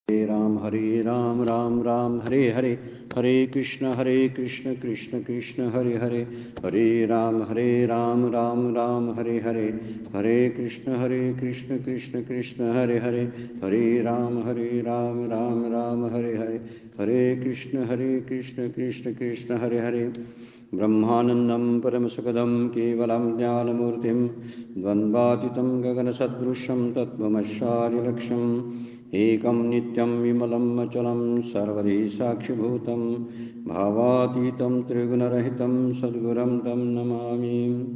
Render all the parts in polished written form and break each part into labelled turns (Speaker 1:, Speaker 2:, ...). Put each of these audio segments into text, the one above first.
Speaker 1: हरे राम राम राम हरे हरे, हरे कृष्ण कृष्ण कृष्ण हरे हरे, हरे राम राम राम हरे हरे, हरे कृष्ण कृष्ण कृष्ण हरे हरे, हरे राम राम राम हरे हरे, हरे कृष्ण कृष्ण कृष्ण हरे हरे। ब्रह्मानन्दं परमसुखदं केवलं ज्ञानमूर्तिं द्वन्द्वातीतं गगनसदृशं तत्त्वमस्यादिलक्ष्यम् एकं नित्यं विमलं अचलं सर्वदि साक्षिभूतं भावातीतं त्रिगुणरहितं सद्गुरुं तं नमामि।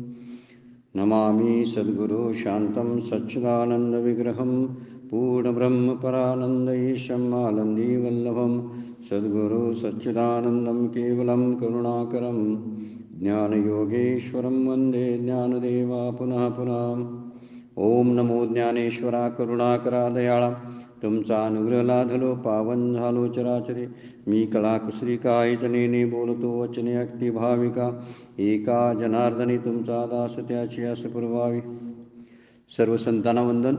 Speaker 1: नमामि सद्गुरो शान्तं सच्चिदानन्दविग्रहं पूर्णब्रह्मपरानन्दैशम् आनन्दीवल्लभं सद्गुरो सच्चिदानन्दं केवलं करुणाकरं ज्ञानयोगेश्वरं वन्दे ज्ञानदेवा पुनः पुनः। ओम नमो ज्ञानेश्वरा करुणाकरा दयाळा, तुमचा अनुग्रह लाधलो पावन झालो चराचरे, मी कळाकुसरी काय जनेने बोलतो वचने अगदी भाविका, एका जनार्दनी तुमचा दास त्याची आस पुरवावी। सर्व संतांना वंदन,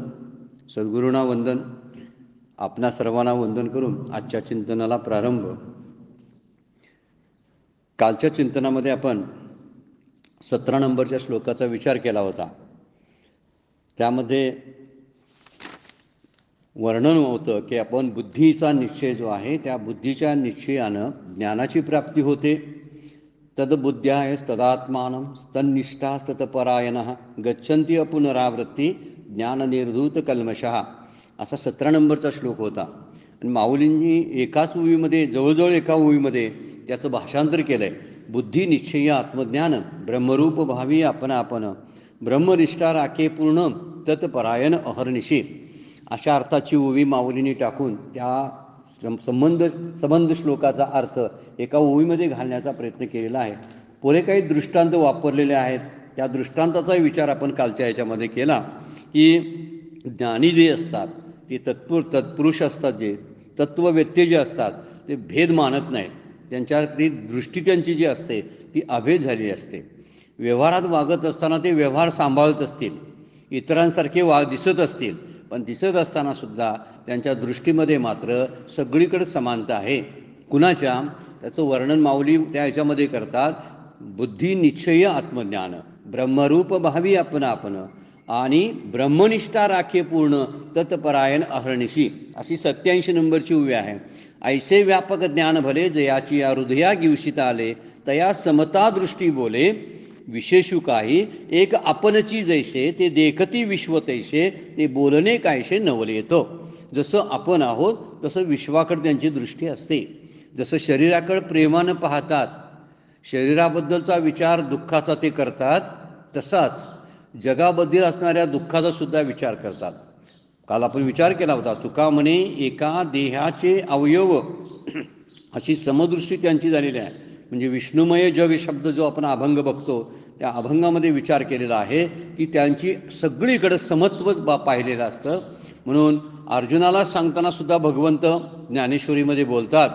Speaker 1: सद्गुरूंना वंदन, आपणा सर्वांना वंदन करून आजच्या चिंतनाला प्रारंभ। कालच्या चिंतनामध्ये आपण 17 नंबरच्या श्लोकाचा विचार केला होता। त्यामध्ये वर्णन होतं की आपण बुद्धीचा निश्चय जो आहे त्या बुद्धीच्या निश्चयानं ज्ञानाची प्राप्ती होते। तद्बुद्ध्या तदात्मानं तन्निष्ठास्तत्परायणः गच्छन्ति अपुनरावृत्ती ज्ञाननिर्धूत कल्मषः, असा 17 नंबरचा श्लोक होता। आणि माऊलींनी एकाच ओळीमध्ये, जवळजवळ एका ओळीमध्ये त्याचं भाषांतर केलं आहे। बुद्धी निश्चय आत्मज्ञान ब्रह्मरूप भावी आपण ब्रह्मनिष्ठा राखे पूर्ण तत्परायण अहर्निशी, अशा अर्थाची ओवी माऊलींनी टाकून त्या संबंध श्लोकाचा अर्थ एका ओवीमध्ये घालण्याचा प्रयत्न केलेला आहे। पुढे काही दृष्टांत वापरलेले आहेत, त्या दृष्टांताचाही विचार आपण कालच्या याच्यामध्ये केला की ज्ञानी जे असतात ते तत्पुरुष असतात, जे तत्ववेत्ते जे असतात ते भेद मानत नाहीत, त्यांच्यातली दृष्टी त्यांची जी असते ती अभेद झालेली असते। व्यवहारात वागत असताना ते व्यवहार सांभाळत असतील, इतरांसारखे दिसत असतील, पण दिसत असताना सुद्धा त्यांच्या दृष्टीमध्ये मात्र सगळीकडे समानता आहे। कुणाच्या? त्याचं वर्णन माऊली त्या ह्याच्यामध्ये करतात, बुद्धी निश्चय आत्मज्ञान ब्रह्मरूप भावी आपण आणि ब्रह्मनिष्ठा राखे पूर्ण तत्परायण अहर्निशी, अशी 87 नंबरची उभी आहे। ऐसे व्यापक ज्ञान भले जयाची या हृदया गिवशित आले, तया समता दृष्टी बोले विशेषू काही एक आपणची जैसे, ते देखती विश्व तैसे, ते बोलणे कायसे नवले येतो। जसं आपण आहोत तसं विश्वाकडे त्यांची दृष्टी असते। जसं शरीराकडे प्रेमानं पाहतात, शरीराबद्दलचा विचार दुःखाचा ते करतात, तसाच जगाबद्दल असणाऱ्या दुःखाचा सुद्धा विचार करतात। काल आपण विचार केला होता, तुका म्हणे एका देहाचे अवयव अशी समदृष्टी त्यांची झालेली आहे। म्हणजे विष्णुमय जग शब्द जो आपण अभंग बघतो त्या अभंगामध्ये विचार केलेला आहे की त्यांची सगळीकडे समत्व पाहिलेलं असतं। म्हणून अर्जुनाला सांगताना सुद्धा भगवंत ज्ञानेश्वरीमध्ये बोलतात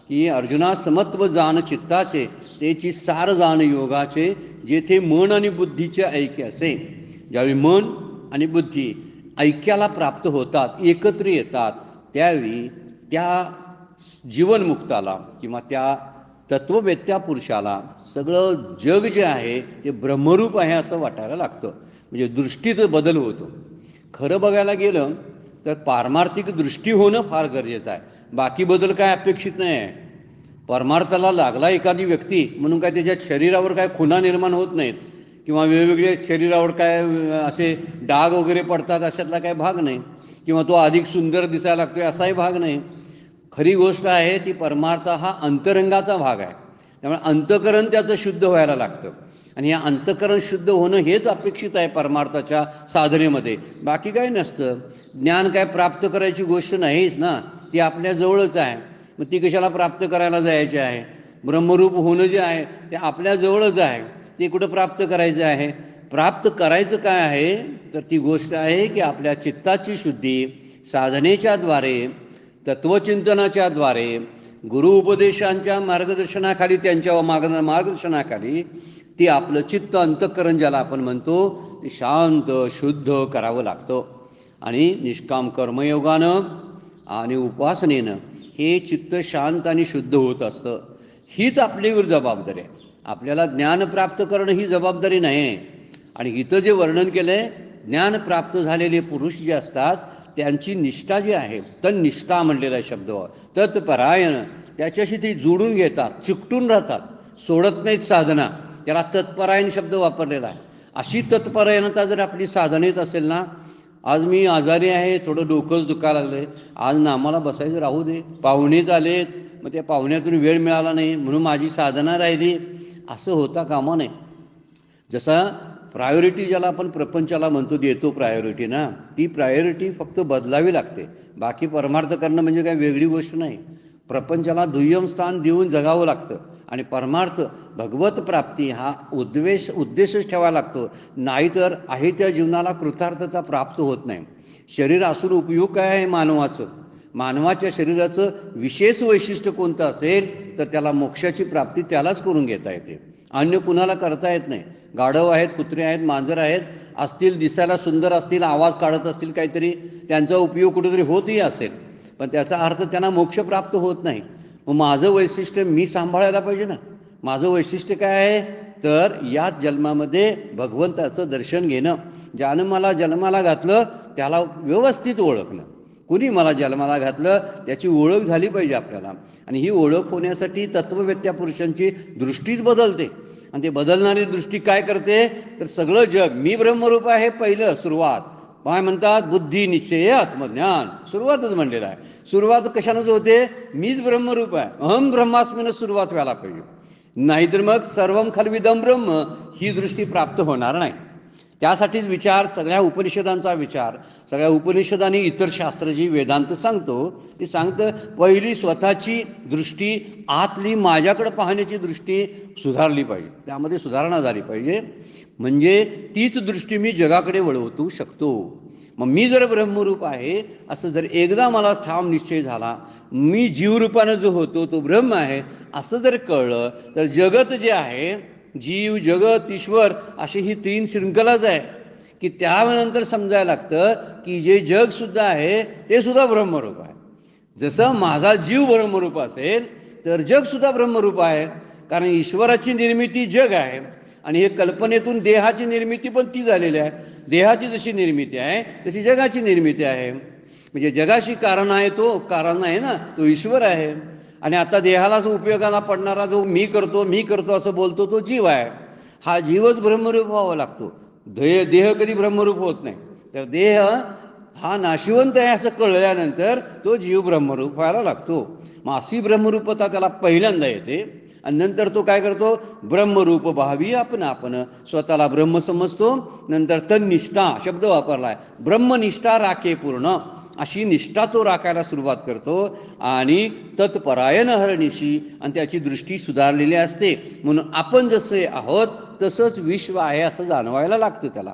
Speaker 1: की अर्जुना समत्व जाण चित्ताचे, त्याची सार जाण योगाचे, जेथे मन आणि बुद्धीचे ऐक्य असे। ज्यावेळी मन आणि बुद्धी ऐक्याला प्राप्त होतात, एकत्र येतात, त्यावेळी त्या जीवनमुक्ताला किंवा त्या तत्ववेत्या पुरुषाला सगळं जग जे आहे ते ब्रह्मरूप आहे असं वाटायला लागतं। म्हणजे दृष्टीत बदल होतो। खरं बघायला गेलं तर पारमार्थिक दृष्टी होणं फार गरजेचं आहे, बाकी बदल काय अपेक्षित नाही आहे। परमार्थाला लागला एखादी व्यक्ती म्हणून काय त्याच्या शरीरावर काय खुणा निर्माण होत नाहीत किंवा वेगवेगळ्या शरीरावर काय असे डाग वगैरे पडतात, अशातला काय भाग नाही, किंवा तो अधिक सुंदर दिसायला लागतोय असाही भाग नाही। खरी गोष्ट आहे ती परमार्थ हा अंतरंगाचा भाग आहे। त्यामुळे अंतकरण त्याचं शुद्ध व्हायला लागतं आणि या अंतकरण शुद्ध होणं हेच अपेक्षित आहे परमार्थाच्या साधनेमध्ये, बाकी काही नसतं। ज्ञान काय प्राप्त करायची गोष्ट नाहीच ना, ती आपल्या जवळच आहे, मग ती कशाला प्राप्त करायला जायची आहे? ब्रह्मरूप होणं जे आहे ते आपल्या जवळच आहे, ते कुठं प्राप्त करायचं आहे? प्राप्त करायचं काय आहे तर ती गोष्ट आहे की आपल्या चित्ताची शुद्धी साधनेच्या द्वारे, तत्वचिंतनाच्या द्वारे, गुरु उपदेशांच्या मार्गदर्शनाखाली, त्यांच्या मार्गदर्शनाखाली ती आपलं चित्त अंतःकरण ज्याला आपण म्हणतो ते शांत शुद्ध करावं लागतं। आणि निष्काम कर्मयोगानं आणि उपासनेनं हे चित्त शांत आणि शुद्ध होत असतं. हीच आपल्यावर जबाबदारी आहे. आपल्याला ज्ञान प्राप्त करणं ही जबाबदारी नाही. आणि इथं जे वर्णन केलं आहे, ज्ञान प्राप्त झालेले पुरुष जे असतात त्यांची निष्ठा जी आहे, तन्निष्ठा म्हणलेला आहे शब्द, तत्परायण, त्याच्याशी ते जोडून घेतात, चिकटून राहतात, सोडत नाहीत साधना. त्याला तत्परायण शब्द वापरलेला आहे. अशी तत्परायणता जर आपली साधनेत असेल ना, आज मी आजारी आहे, थोडं डोकंच दुखायला लागलं आहे, आज नामाला बसायचं राहू दे, पाहुणेच आलेत, मग त्या पाहुण्यातून वेळ मिळाला नाही म्हणून माझी साधना राहिली, असं होता कामा नये. जसा प्रायोरिटी ज्याला आपण प्रपंचाला म्हणतो देतो प्रायोरिटी ना, ती प्रायोरिटी फक्त बदलावी लागते. बाकी परमार्थ करणं म्हणजे काय वेगळी गोष्ट नाही. प्रपंचाला दुय्यम स्थान देऊन जगावं लागतं. आणि परमार्थ भगवत प्राप्ती हा उद्देशच ठेवायला लागतो. नाहीतर आहे त्या जीवनाला कृतार्थता प्राप्त होत नाही. शरीर असून उपयोग काय आहे मानवाचं? मानवाच्या शरीराचं विशेष वैशिष्ट्य कोणतं असेल तर त्याला मोक्षाची प्राप्ती त्यालाच करून घेता येते, अन्य कुणाला करता येत नाही. गाढव आहेत, कुत्रे आहेत, मांजर आहेत, असतील, दिसायला सुंदर असतील, आवाज काढत असतील काहीतरी, त्यांचा उपयोग कुठेतरी होतही असेल, पण त्याचा अर्थ त्यांना मोक्ष प्राप्त होत नाही. मग माझं वैशिष्ट्य मी सांभाळायला पाहिजे ना. माझं वैशिष्ट्य काय आहे तर याच जन्मामध्ये भगवंताचं दर्शन घेणं. ज्यानं मला जन्माला घातलं त्याला व्यवस्थित ओळखणं. कुणी मला जन्माला घातलं त्याची ओळख झाली पाहिजे आपल्याला. आणि ही ओळख होण्यासाठी तत्ववेत्या पुरुषांची दृष्टीच बदलते. आणि ते बदलणारी दृष्टी काय करते तर सगळं जग मी ब्रह्मरूप आहे, पहिलं सुरुवात काय म्हणतात, बुद्धी निश्चय आत्मज्ञान, सुरुवातच म्हणलेलं आहे. सुरुवात कशानंच होते, मीच ब्रह्मरूप आहे, अहम ब्रह्मास्मीनं सुरुवात व्हायला पाहिजे. नाहीतर मग सर्वम खल्विदम ब्रह्म ही दृष्टी प्राप्त होणार नाही. त्यासाठीच विचार, सगळ्या उपनिषदांचा विचार, सगळ्या उपनिषदांनी इतर शास्त्र जी वेदांत सांगतो ती सांगतं, पहिली स्वतःची दृष्टी आतली माझ्याकडे पाहण्याची दृष्टी सुधारली पाहिजे, त्यामध्ये सुधारणा झाली पाहिजे. म्हणजे तीच दृष्टी मी जगाकडे वळवू शकतो. मग मी जर ब्रह्मरूप आहे असं जर एकदा मला ठाम निश्चय झाला, मी जीवरूपानं जो होतो तो ब्रह्म आहे असं जर कळलं, तर जगत जे आहे, जीव जगत ईश्वर अशी ही तीन शृंखलाच आहे की त्यानंतर समजायला लागतं की जे जग सुद्धा आहे ते सुद्धा ब्रह्मरूप आहे. जसं माझा जीव ब्रह्मरूप असेल तर जग सुद्धा ब्रह्मरूप आहे, कारण ईश्वराची निर्मिती जग आहे आणि हे कल्पनेतून देहाची निर्मिती पण ती झालेली आहे. देहाची जशी निर्मिती आहे तशी जगाची निर्मिती आहे. म्हणजे जगाशी कारण आहे तो कारण आहे ना, तो ईश्वर आहे. आणि आता देहाला जो उपयोगाला पडणारा जो मी करतो असं बोलतो तो जीव आहे. हा जीवच ब्रह्मरूप व्हावा लागतो. देह कधी ब्रह्मरूप होत नाही. तर देह हा नाशिवंत आहे असं कळल्यानंतर तो जीव ब्रह्मरूप व्हायला लागतो. मग अशी ब्रह्मरूपता त्याला पहिल्यांदा येते. आणि नंतर तो काय करतो, ब्रह्मरूप भावी आपण स्वतःला ब्रह्म समजतो. नंतर तन्निष्ठा शब्द वापरलाय, ब्रह्मनिष्ठा राखे पूर्ण, अशी निष्ठा तो राखायला सुरुवात करतो. आणि तत्परायण हरणीशी, आणि त्याची दृष्टी सुधारलेली असते. म्हणून आपण जसे आहोत तसंच विश्व आहे असं जाणवायला लागतं त्याला.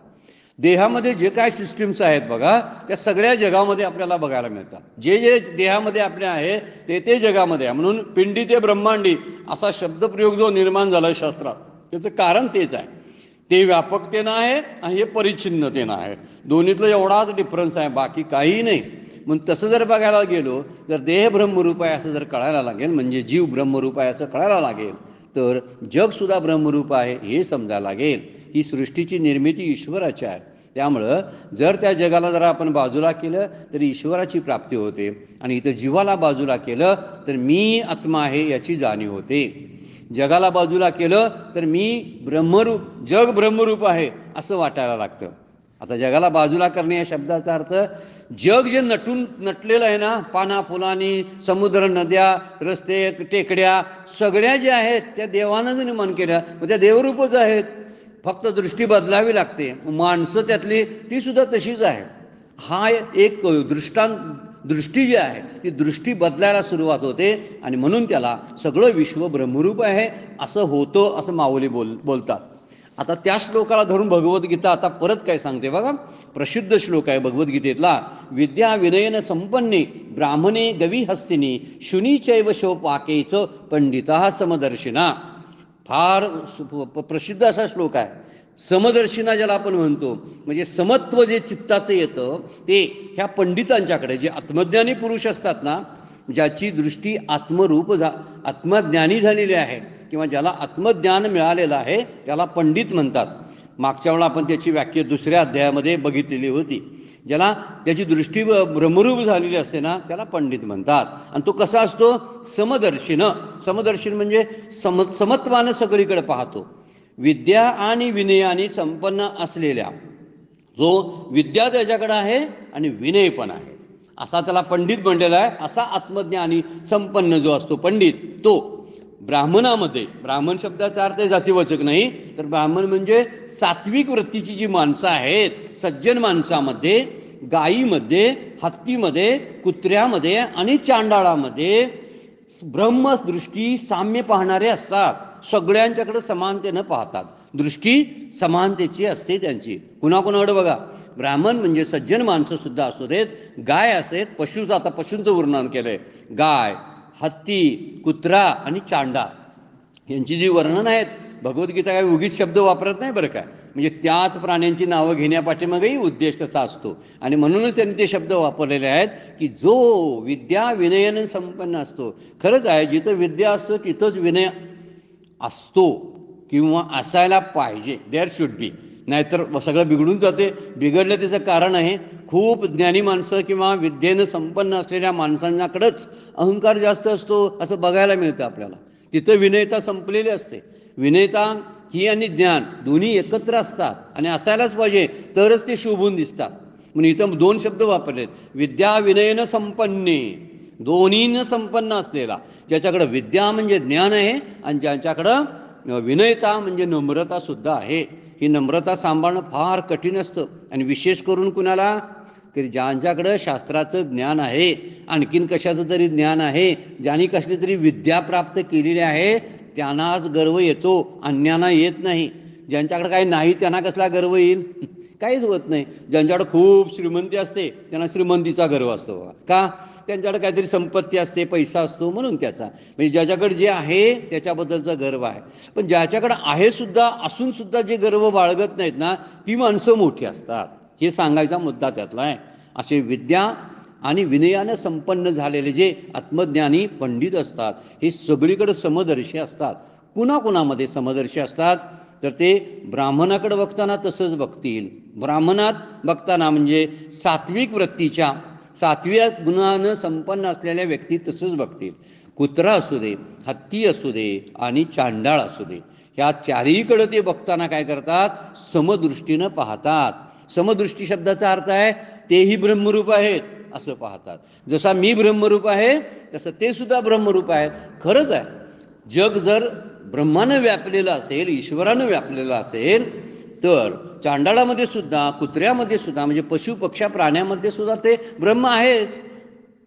Speaker 1: देहामध्ये जे काय सिस्टीम्स आहेत बघा, त्या सगळ्या जगामध्ये आपल्याला बघायला मिळतात. जे जे देहामध्ये आपल्या आहे ते ते जगामध्ये आहे. म्हणून पिंडी ते ब्रह्मांडी असा शब्दप्रयोग जो निर्माण झाला शास्त्रात, त्याचं कारण तेच आहे. ते व्यापकतेनं आहे आणि हे परिच्छिन्नतेनं आहे. दोन्हीतलं एवढाच डिफरन्स आहे, बाकी काही नाही. म्हणून तसं जर बघायला गेलो तर देह ब्रह्मरूप आहे असं जर कळायला लागेल, म्हणजे जीव ब्रह्मरूप आहे असं कळायला लागेल, तर जगसुद्धा ब्रह्मरूप आहे हे समजायला लागेल. ही सृष्टीची निर्मिती ईश्वराची आहे. त्यामुळं जर त्या जगाला जरा आपण बाजूला केलं तर ईश्वराची प्राप्ती होते. आणि इथं जीवाला बाजूला केलं तर मी आत्मा आहे याची जाणीव होते. जगाला बाजूला केलं तर मी ब्रह्मरूप, जग ब्रह्मरूप आहे असं वाटायला लागतं. आता जगाला बाजूला करणे या शब्दाचा अर्थ, जग जे नटलेलं आहे ना, पाना फुलांनी, समुद्र, नद्या, रस्ते, टेकड्या सगळ्या ज्या आहेत त्या देवानं निर्माण केल्या, मग त्या देवरूपच आहेत. फक्त दृष्टी बदलावी लागते. माणसं त्यातली ती सुद्धा तशीच आहे. हा एक दृष्टी जी आहे ती दृष्टी बदलायला सुरुवात होते. आणि म्हणून त्याला सगळं विश्व ब्रह्मरूप आहे असं होतं असं माऊली बोलतात. आता त्या श्लोकाला धरून भगवद्गीता आता परत काय सांगते बघा. प्रसिद्ध श्लोक आहे भगवद्गीतेतला, विद्या विनयन संपन्ने ब्राह्मणे गवी हस्तिनी शुनीचैव शोपाकेच पंडिता समदर्शिना. फार प्रसिद्ध असा श्लोक आहे. समदर्शिना ज्याला आपण म्हणतो, म्हणजे समत्व जे चित्ताचं येतं ते ह्या पंडितांच्याकडे, जे आत्मज्ञानी पुरुष असतात ना, ज्याची दृष्टी आत्मज्ञानी झालेली आहे किंवा ज्याला आत्मज्ञान मिळालेलं आहे त्याला पंडित म्हणतात. मागच्या वेळा आपण त्याची व्याख्या दुसऱ्या अध्यायामध्ये बघितलेली होती. ज्याला त्याची दृष्टी ब्रह्मरूप झालेली असते ना त्याला पंडित म्हणतात. आणि तो कसा असतो? समदर्शिन म्हणजे समत्वानं सगळीकडे पाहतो. विद्या आणि विनयाने संपन्न असलेल्या, जो विद्या त्याच्याकडे आहे आणि विनय पण आहे, असा त्याला पंडित म्हणलेला आहे. असा आत्मज्ञानी संपन्न जो असतो पंडित, तो ब्राह्मणामध्ये, ब्राह्मण शब्दाचा अर्थ जातीवाचक नाही, तर ब्राह्मण म्हणजे सात्विक वृत्तीची जी माणसं आहेत, सज्जन माणसामध्ये, गायीमध्ये, हत्तीमध्ये, कुत्र्यामध्ये आणि चांडाळामध्ये ब्रह्मदृष्टी साम्य पाहणारे असतात. सगळ्यांच्याकडे समानतेनं पाहतात. दृष्टी समानतेची असते त्यांची. कुणाकुणाकडे बघा, ब्राह्मण म्हणजे सज्जन माणसं सुद्धा असू देत, गाय असेत, पशुचं, आता पशूंचं वर्णन केलंय, गाय, हत्ती, कुत्रा आणि चांडा यांची जी वर्णन आहेत, भगवद्गीता काय उगीच शब्द वापरत नाही बरं काय, म्हणजे त्याच प्राण्यांची नावं घेण्यापाठीमागेही उद्देश तसा असतो. आणि म्हणूनच त्यांनी ते शब्द वापरलेले आहेत की जो विद्या विनयाने संपन्न असतो. खरंच आहे, जिथं विद्या असतं तिथंच विनय असतो किंवा असायला पाहिजे. There should be. नाहीतर सगळं बिघडून जाते. बिघडलं त्याचं कारण आहे, खूप ज्ञानी माणसं किंवा विद्येनं संपन्न असलेल्या माणसांच्याकडेच अहंकार जास्त असतो असं बघायला मिळतं आपल्याला. तिथं विनयता संपलेली असते. विनयता ही आणि ज्ञान दोन्ही एकत्र असतात आणि असायलाच पाहिजे, तरच ते शोभून दिसतात. म्हणून इथं दोन शब्द वापरलेत, विद्या विनयनं संपन्ने, दोन्हीनं संपन्न असलेला. ज्याच्याकडं विद्या म्हणजे ज्ञान आहे आणि ज्यांच्याकडं विनयता म्हणजे नम्रता सुद्धा आहे. ही नम्रता सांभाळणं फार कठीण असतं. आणि विशेष करून कुणाला, की ज्यांच्याकडं शास्त्राचं ज्ञान आहे, आणखीन कशाचं तरी ज्ञान आहे, ज्यांनी कसली तरी विद्या प्राप्त केलेली आहे, त्यांनाच गर्व येतो, अन्यांना येत नाही. ज्यांच्याकडे काही नाही त्यांना कसला गर्व येईल? काहीच होत नाही. ज्यांच्याकडे खूप श्रीमंती असते त्यांना श्रीमंतीचा गर्व असतो. का? त्यांच्याकडे काहीतरी संपत्ती असते, पैसा असतो, म्हणून त्याचा, म्हणजे ज्याच्याकडे जे आहे त्याच्याबद्दलचा गर्व आहे. पण ज्याच्याकडे आहे सुद्धा असून सुद्धा जे गर्व बाळगत नाहीत ना, ती माणसं मोठी असतात. हे सांगायचा मुद्दा त्यातला आहे. असे विद्या आणि विनयानं संपन्न झालेले जे आत्मज्ञानी पंडित असतात, हे सगळीकडे समदर्शी असतात. कुणाकुणामध्ये समदर्शी असतात? तर ते ब्राह्मणाकडे बघताना तसंच बघतील. ब्राह्मणात बघताना म्हणजे सात्विक वृत्तीच्या, सात्विक गुणानं संपन्न असलेल्या व्यक्ती तसंच बघतील. कुत्रा असू दे, हत्ती असू दे आणि चांडाळ असू दे, ह्या चारीकडे ते बघताना काय करतात? समदृष्टीनं पाहतात. समदृष्टी शब्दाचा अर्थ आहे तेही ब्रह्मरूप आहेत असं पाहतात. जसा मी ब्रह्मरूप आहे तसं ते सुद्धा ब्रह्मरूप आहेत. खरंच आहे, जग जर ब्रह्मानं व्यापलेलं असेल, ईश्वरानं व्यापलेलं असेल, तर चांडाळामध्ये सुद्धा, कुत्र्यामध्ये सुद्धा, म्हणजे पशु पक्ष्या प्राण्यामध्ये सुद्धा ते ब्रह्म आहेच.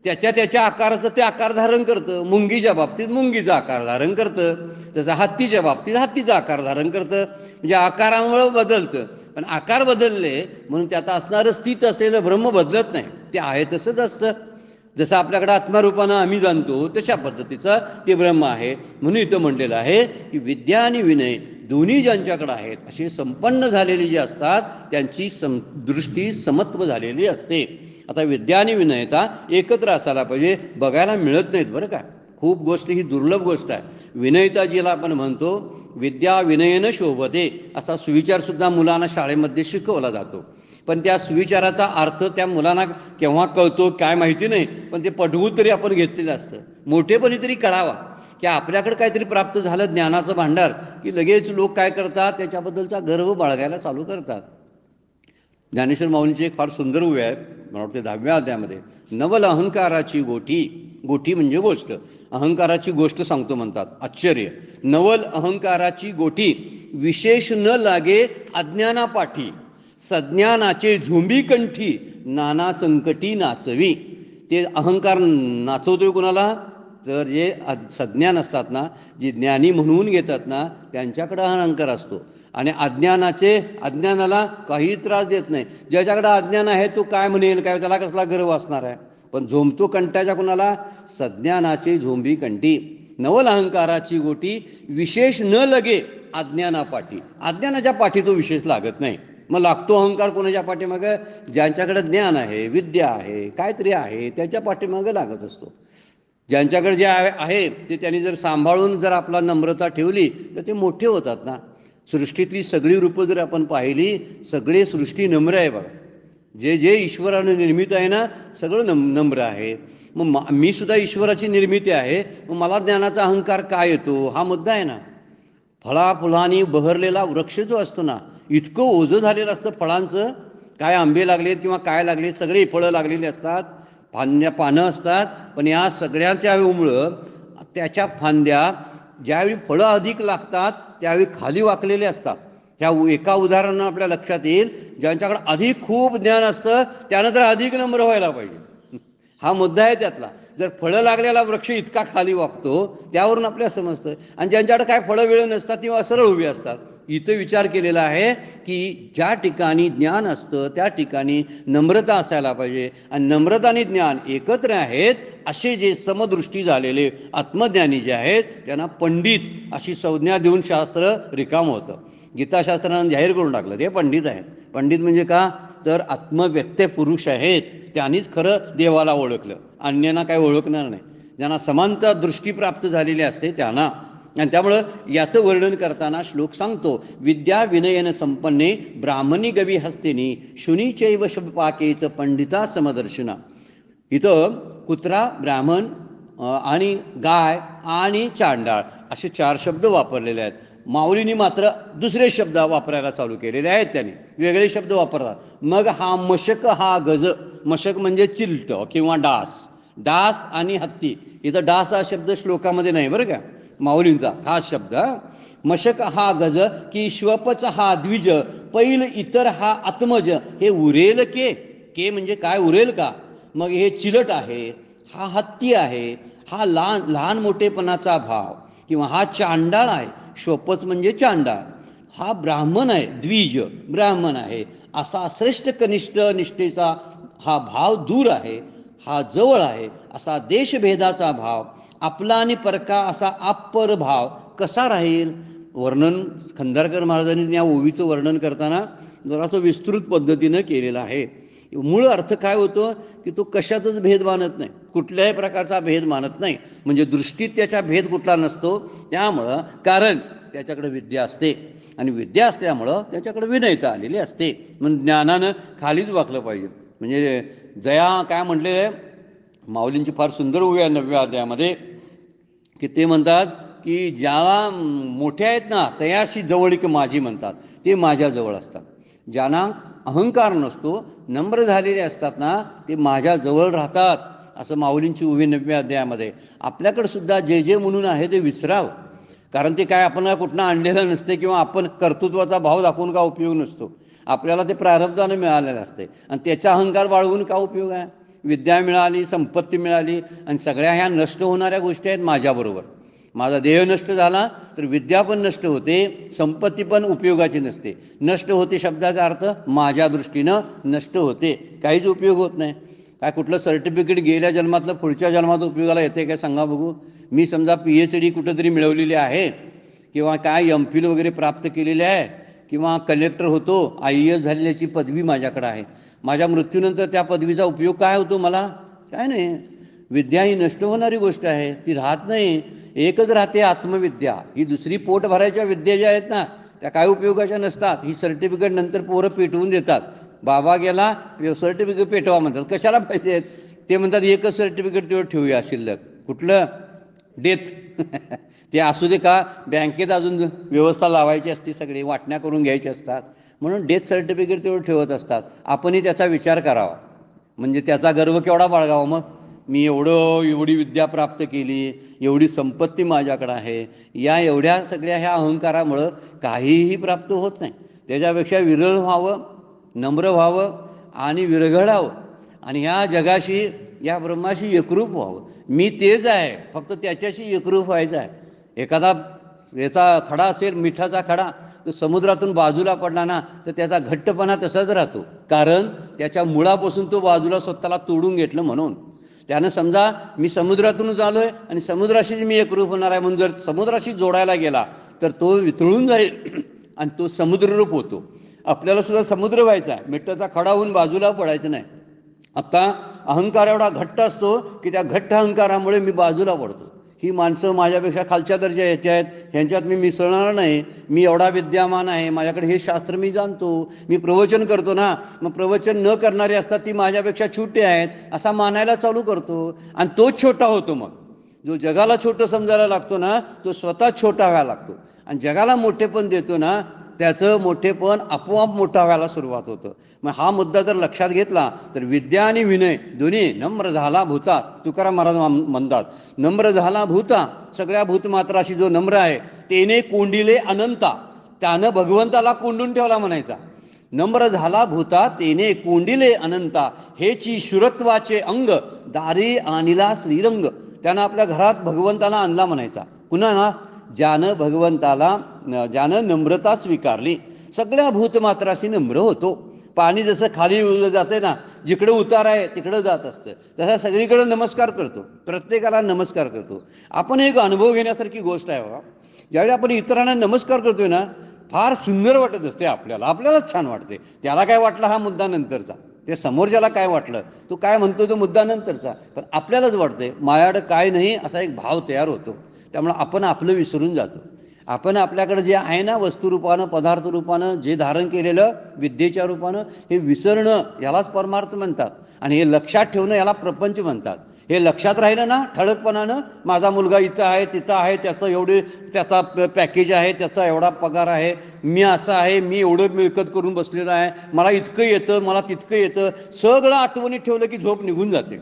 Speaker 1: त्याच्या आकाराचं ते आकार धारण करतं. मुंगीच्या बाबतीत मुंगीचा आकार धारण करतं, तसं हत्तीच्या बाबतीत हत्तीचा आकार धारण करतं. म्हणजे आकारामुळं बदलतं. पण आकार बदलले म्हणून त्यात असणारं स्थित असलेलं ब्रह्म बदलत नाही, ते आहे तसंच असतं. जसं आपल्याकडे आत्मारूपानं आम्ही जाणतो तशा पद्धतीचं ते ब्रह्म आहे. म्हणून इथं म्हटलेलं आहे की विद्या आणि विनय दोन्ही ज्यांच्याकडे आहेत, असे संपन्न झालेली जे असतात त्यांची दृष्टी समत्व झालेली असते. आता विद्या आणि विनयता एकत्र असायला पाहिजे, बघायला मिळत नाहीत बरं का. खूप गोष्ट ही दुर्लभ गोष्ट आहे. विनयता जिला आपण म्हणतो, विद्या विनयनं शोभते असा सुविचारसुद्धा मुलांना शाळेमध्ये शिकवला जातो. पण त्या सुविचाराचा अर्थ त्या मुलांना केव्हा कळतो काय माहिती नाही, पण ते पटवून तरी आपण घेतलेलं असतं. मोठेपणी तरी कळावा की आपल्याकडे काहीतरी प्राप्त झालं ज्ञानाचं भांडार, की लगेच लोक काय करतात? त्याच्याबद्दलचा गर्व बाळगायला चालू करतात. ज्ञानेश्वर माऊलींची एक फार सुंदर उभी आहे, मला वाटते 10व्या अध्यायामध्ये, नवल अहंकाराची गोठी. गोठी म्हणजे गोष्ट, अहंकाराची गोष्ट सांगतो म्हणतात. आश्चर्य. नवल अहंकाराची गोठी विशेष न लागे अज्ञानापाठी, सज्ञानाचे झोंबी कंठी, नाना संकटी नाचवी. ते अहंकार नाचवतोय कुणाला? तर जे सज्ञान असतात ना, जे ज्ञानी म्हणून घेतात ना, त्यांच्याकडे अहंकार असतो. आणि अज्ञानाला काही त्रास देत नाही. ज्याच्याकडे अज्ञान आहे तो काय म्हणेल, काय त्याला कसला गर्व असणार आहे? पण झोंबतो कंटाच्या कुणाला? सज्ञानाचे झोंबी कंठी. नवल अहंकाराची गोटी विशेष न लगे अज्ञानापाठी. अज्ञानाच्या पाठी तो विशेष लागत नाही. मग लागतो अहंकार कोणाच्या पाठीमागं? ज्यांच्याकडे ज्ञान आहे, विद्या आहे, काहीतरी आहे, त्याच्या पाठीमागं लागत असतो. ज्यांच्याकडे जे आहे ते त्यांनी जर सांभाळून जर आपला नम्रता ठेवली तर ते मोठे होतात ना. सृष्टीतली सगळी रूपं जर आपण पाहिली, सगळे सृष्टी नम्र आहे बघा. जे जे ईश्वरानं निर्मित आहे ना, सगळं नम्र आहे. मग मी सुद्धा ईश्वराची निर्मिती आहे, मग मला ज्ञानाचा अहंकार काय येतो? हा मुद्दा आहे ना. फळाफुलांनी बहरलेला वृक्ष जो असतो ना, इतकं ओझं झालेलं असतं फळांचं. काय आंबे लागलेत किंवा काय लागले, सगळे फळं लागलेली असतात, पानं असतात, पण या सगळ्यांच्या मुळं त्याच्या फांद्या ज्यावेळी फळं अधिक लागतात त्यावेळी खाली वाकलेले असतात. ह्या एका उदाहरणानं आपल्या लक्षात येईल, ज्यांच्याकडे अधिक खूप ज्ञान असतं त्यानं तर अधिक नम्र व्हायला पाहिजे. हा मुद्दा आहे त्यातला. जर फळं लागलेला वृक्ष इतका खाली वागतो त्यावरून आपल्याला समजतं. आणि ज्यांच्याकडे काय फळं वेळ नसतात तेव्हा सरळ उभी असतात. इथं विचार केलेला आहे की ज्या ठिकाणी ज्ञान असतं त्या ठिकाणी नम्रता असायला पाहिजे. आणि नम्रता आणि ज्ञान एकत्र आहेत असे जे समदृष्टी झालेले आत्मज्ञानी जे आहेत त्यांना पंडित अशी संज्ञा देऊन शास्त्र रिकाम होतं. गीताशास्त्रानं जाहीर करून टाकलं ते पंडित आहेत. पंडित म्हणजे का? तर आत्मव्यक्ते पुरुष आहेत, त्यांनीच खरं देवाला ओळखलं, अन्यांना काही ओळखणार नाही. ज्यांना समांतर दृष्टी प्राप्त झालेली असते त्यांना. आणि त्यामुळं याचं वर्णन करताना श्लोक सांगतो, विद्या विनयन संपन्ने ब्राह्मणी गवी हस्तिनी शुनीचैव शबपाकेच पंडिता समदर्शना. इथं कुत्रा, ब्राह्मण आणि गाय आणि चांडाळ असे 4 शब्द वापरलेले आहेत. माऊलींनी मात्र दुसरे शब्द वापरायला चालू केलेले आहेत. त्यांनी वेगळे शब्द वापरतात. मग हा मशक, हा गज. मशक म्हणजे चिलट किंवा डास. डास आणि हत्ती. इथं डास हा शब्द श्लोकामध्ये नाही बरं का, माऊलींचा खास शब्द. मशक हा गज की श्वपच हा द्विज पैल इतर हा आत्मज. हे उरेल के म्हणजे काय, उरेल का? मग हे चिलट आहे, हा हत्ती आहे, हा लहान मोठेपणाचा भाव, किंवा हा चांडाळ आहे. श्वपच म्हणजे चांडाळ. हा ब्राह्मण आहे, द्विज ब्राह्मण आहे. असा श्रेष्ठ कनिष्ठ निष्ठेचा हा भाव दूर आहे. हा जवळ आहे असा देशभेदाचा भाव, आपला आणि परका असा अप्पर भाव कसा राहील? वर्णन खंदारकर महाराजांनी या ओवीचं वर्णन करताना जरासं विस्तृत पद्धतीनं केलेलं आहे. मूळ अर्थ काय होतो की तो कशाचाच भेद मानत नाही, कुठल्याही प्रकारचा भेद मानत नाही. म्हणजे दृष्टीत त्याचा भेद कुठला नसतो. त्यामुळं कारण त्याच्याकडे विद्या असते आणि विद्या असल्यामुळं त्याच्याकडे विनयता आलेली असते. म्हणून ज्ञानानं खालीच वाकलं पाहिजे. म्हणजे जया काय म्हटले, माऊलींची फार सुंदर ओवी आहे 9व्या अध्यायामध्ये, की ते म्हणतात की ज्या मोठ्या आहेत ना तयाशी जवळीक माझी म्हणतात, ते माझ्या जवळ असतात. ज्यांना अहंकार नसतो, नम्र झालेले असतात ना, ते माझ्या जवळ राहतात. असं माऊलींची ओवी 9व्या अध्यायामध्ये. आपल्याकडे सुद्धा जे जे म्हणून आहे ते विसरावं. कारण ते काय आपण कुठनं आणलेलं नसते, किंवा आपण कर्तृत्वाचा भाव दाखवून का उपयोग नसतो. आपल्याला ते प्रारब्धानं मिळालेलं असते आणि त्याचा अहंकार बाळगून का उपयोग आहे? विद्या मिळाली, संपत्ती मिळाली, आणि सगळ्या ह्या नष्ट होणाऱ्या गोष्टी आहेत माझ्याबरोबर. माझा देह नष्ट झाला तर विद्या पण नष्ट होते, संपत्ती पण उपयोगाची नसते. नष्ट होते शब्दाचा अर्थ माझ्या दृष्टीनं नष्ट होते, काहीच उपयोग होत नाही. काय कुठलं सर्टिफिकेट गेल्या जन्मातलं पुढच्या जन्मात उपयोगाला येते काय सांगा बघू? मी समजा PhD कुठंतरी मिळवलेली आहे, किंवा काय MPhil वगैरे प्राप्त केलेले आहे, किंवा कलेक्टर होतो, IAS झालेल्याची पदवी माझ्याकडे आहे. माझ्या मृत्यूनंतर त्या पदवीचा उपयोग काय होतो मला? काय नाही. विद्या ही नष्ट होणारी गोष्ट आहे, ती राहत नाही. एकच राहते आत्मविद्या. ही दुसरी पोट भरायच्या विद्या ज्या आहेत ना त्या काय उपयोगाच्या नसतात. ही सर्टिफिकेट नंतर पोरं पेटवून देतात. बाबा गेला सर्टिफिकेट पेटवा म्हणतात. कशाला पाहिजे? ते म्हणतात एकच सर्टिफिकेट तेवढं ठेवूया शिल्लक. कुठलं? डेथ. ते असू दे का, बँकेत अजून व्यवस्था लावायची असते, सगळी वाटण्या करून घ्यायची असतात, म्हणून डेथ सर्टिफिकेट तेवढं ठेवत असतात. आपणही त्याचा विचार करावा. म्हणजे त्याचा गर्व केवढा बाळगावा? मग मी एवढी विद्या प्राप्त केली, एवढी संपत्ती माझ्याकडे आहे, या एवढ्या सगळ्या ह्या अहंकारामुळं काहीही प्राप्त होत नाही. त्याच्यापेक्षा विरळ व्हावं, नम्र व्हावं आणि विरघळावं आणि ह्या जगाशी, या ब्रह्माशी एकरूप व्हावं. मी तेच आहे, फक्त त्याच्याशी एकरूप व्हायचं आहे. एखादा याचा खडा असेल, मिठाचा खडा, तो समुद्रातून बाजूला पडला ना तर त्याचा घट्टपणा तसाच राहतो, कारण त्याच्या मुळापासून तो बाजूला स्वतःला तोडून घेतलं. म्हणून त्यानं समजा मी समुद्रातूनच आलोय आणि समुद्राशीच मी एकरूप होणार आहे, म्हणून जर समुद्राशी जोडायला गेला तर तो वितळून जाईल आणि तो समुद्ररूप होतो. आपल्याला सुद्धा समुद्र व्हायचा आहे, मिठाचा खडा होऊन बाजूला पडायचं नाही. आता अहंकार एवढा घट्ट असतो की त्या घट्ट अहंकारामुळे मी बाजूला पडतो. ही माणसं माझ्यापेक्षा खालच्या दर्जाची आहेत, ह्यांच्यात मी मिसळणार नाही, मी एवढा विद्यामान आहे, माझ्याकडे हे शास्त्र मी जाणतो, मी प्रवचन करतो ना, मग प्रवचन न करणारे असतात ती माझ्यापेक्षा छोटे आहेत असा मानायला चालू करतो आणि तोच छोटा होतो. मग जो जगाला छोटं समजायला लागतो ना तो स्वतः छोटा व्हायला लागतो आणि जगाला मोठेपण देतो ना त्याचं मोठेपण आपोआप मोठा व्हायला सुरुवात होतं. मग हा मुद्दा जर लक्षात घेतला तर विद्या आणि विनय दोन्ही नम्र झाला भूता. तुकाराम महाराज म्हणतात नम्र झाला भूता, सगळ्या भूतमात्राशी जो नम्र आहे तेने कोंडिले अनंता, त्यानं भगवंताला कोंडून ठेवला म्हणायचा. नम्र झाला भूता तेने कोंडिले अनंता, हेची शुरत्वाचे अंग दारी आणिला श्रीरंग. त्यानं आपल्या घरात भगवंताला आणला म्हणायचा. पुन्हा ना ज्यानं भगवंताला, ज्यानं नम्रता स्वीकारली सगळ्या भूतमात्राशी नम्र होतो. पाणी जसं खाली जाते ना, जिकडे उतार आहे तिकडं जात असतं, तसा सगळीकडे नमस्कार करतो, प्रत्येकाला नमस्कार करतो. आपण एक अनुभव घेण्यासारखी गोष्ट आहे बघा. ज्यावेळी आपण इतरांना नमस्कार करतोय ना फार सुंदर वाटत असते आपल्याला, आपल्यालाच छान वाटते. त्याला काय वाटलं हा मुद्दा नंतरचा, ते समोरच्याला काय वाटलं तो काय म्हणतो तो मुद्दा नंतरचा, पण आपल्यालाच वाटते माझ्याकडे काय नाही असा एक भाव तयार होतो. त्यामुळे आपण आपलं विसरून जातो. आपण आपल्याकडे जे आहे ना वस्तुरूपानं पदार्थ रूपानं जे धारण केलेलं विद्येच्या रूपानं हे विसरणं यालाच परमार्थ म्हणतात आणि हे लक्षात ठेवणं याला प्रपंच म्हणतात. हे लक्षात राहिलं ना ठळकपणानं, माझा मुलगा इथं आहे तिथं आहे, त्याचं एवढे त्याचा पॅकेज आहे, त्याचा एवढा पगार आहे, मी असं आहे, मी एवढं मिळकत करून बसलेलं आहे, मला इतकं येतं मला तितकं येतं, सगळं आठवणीत ठेवलं की झोप निघून जाते.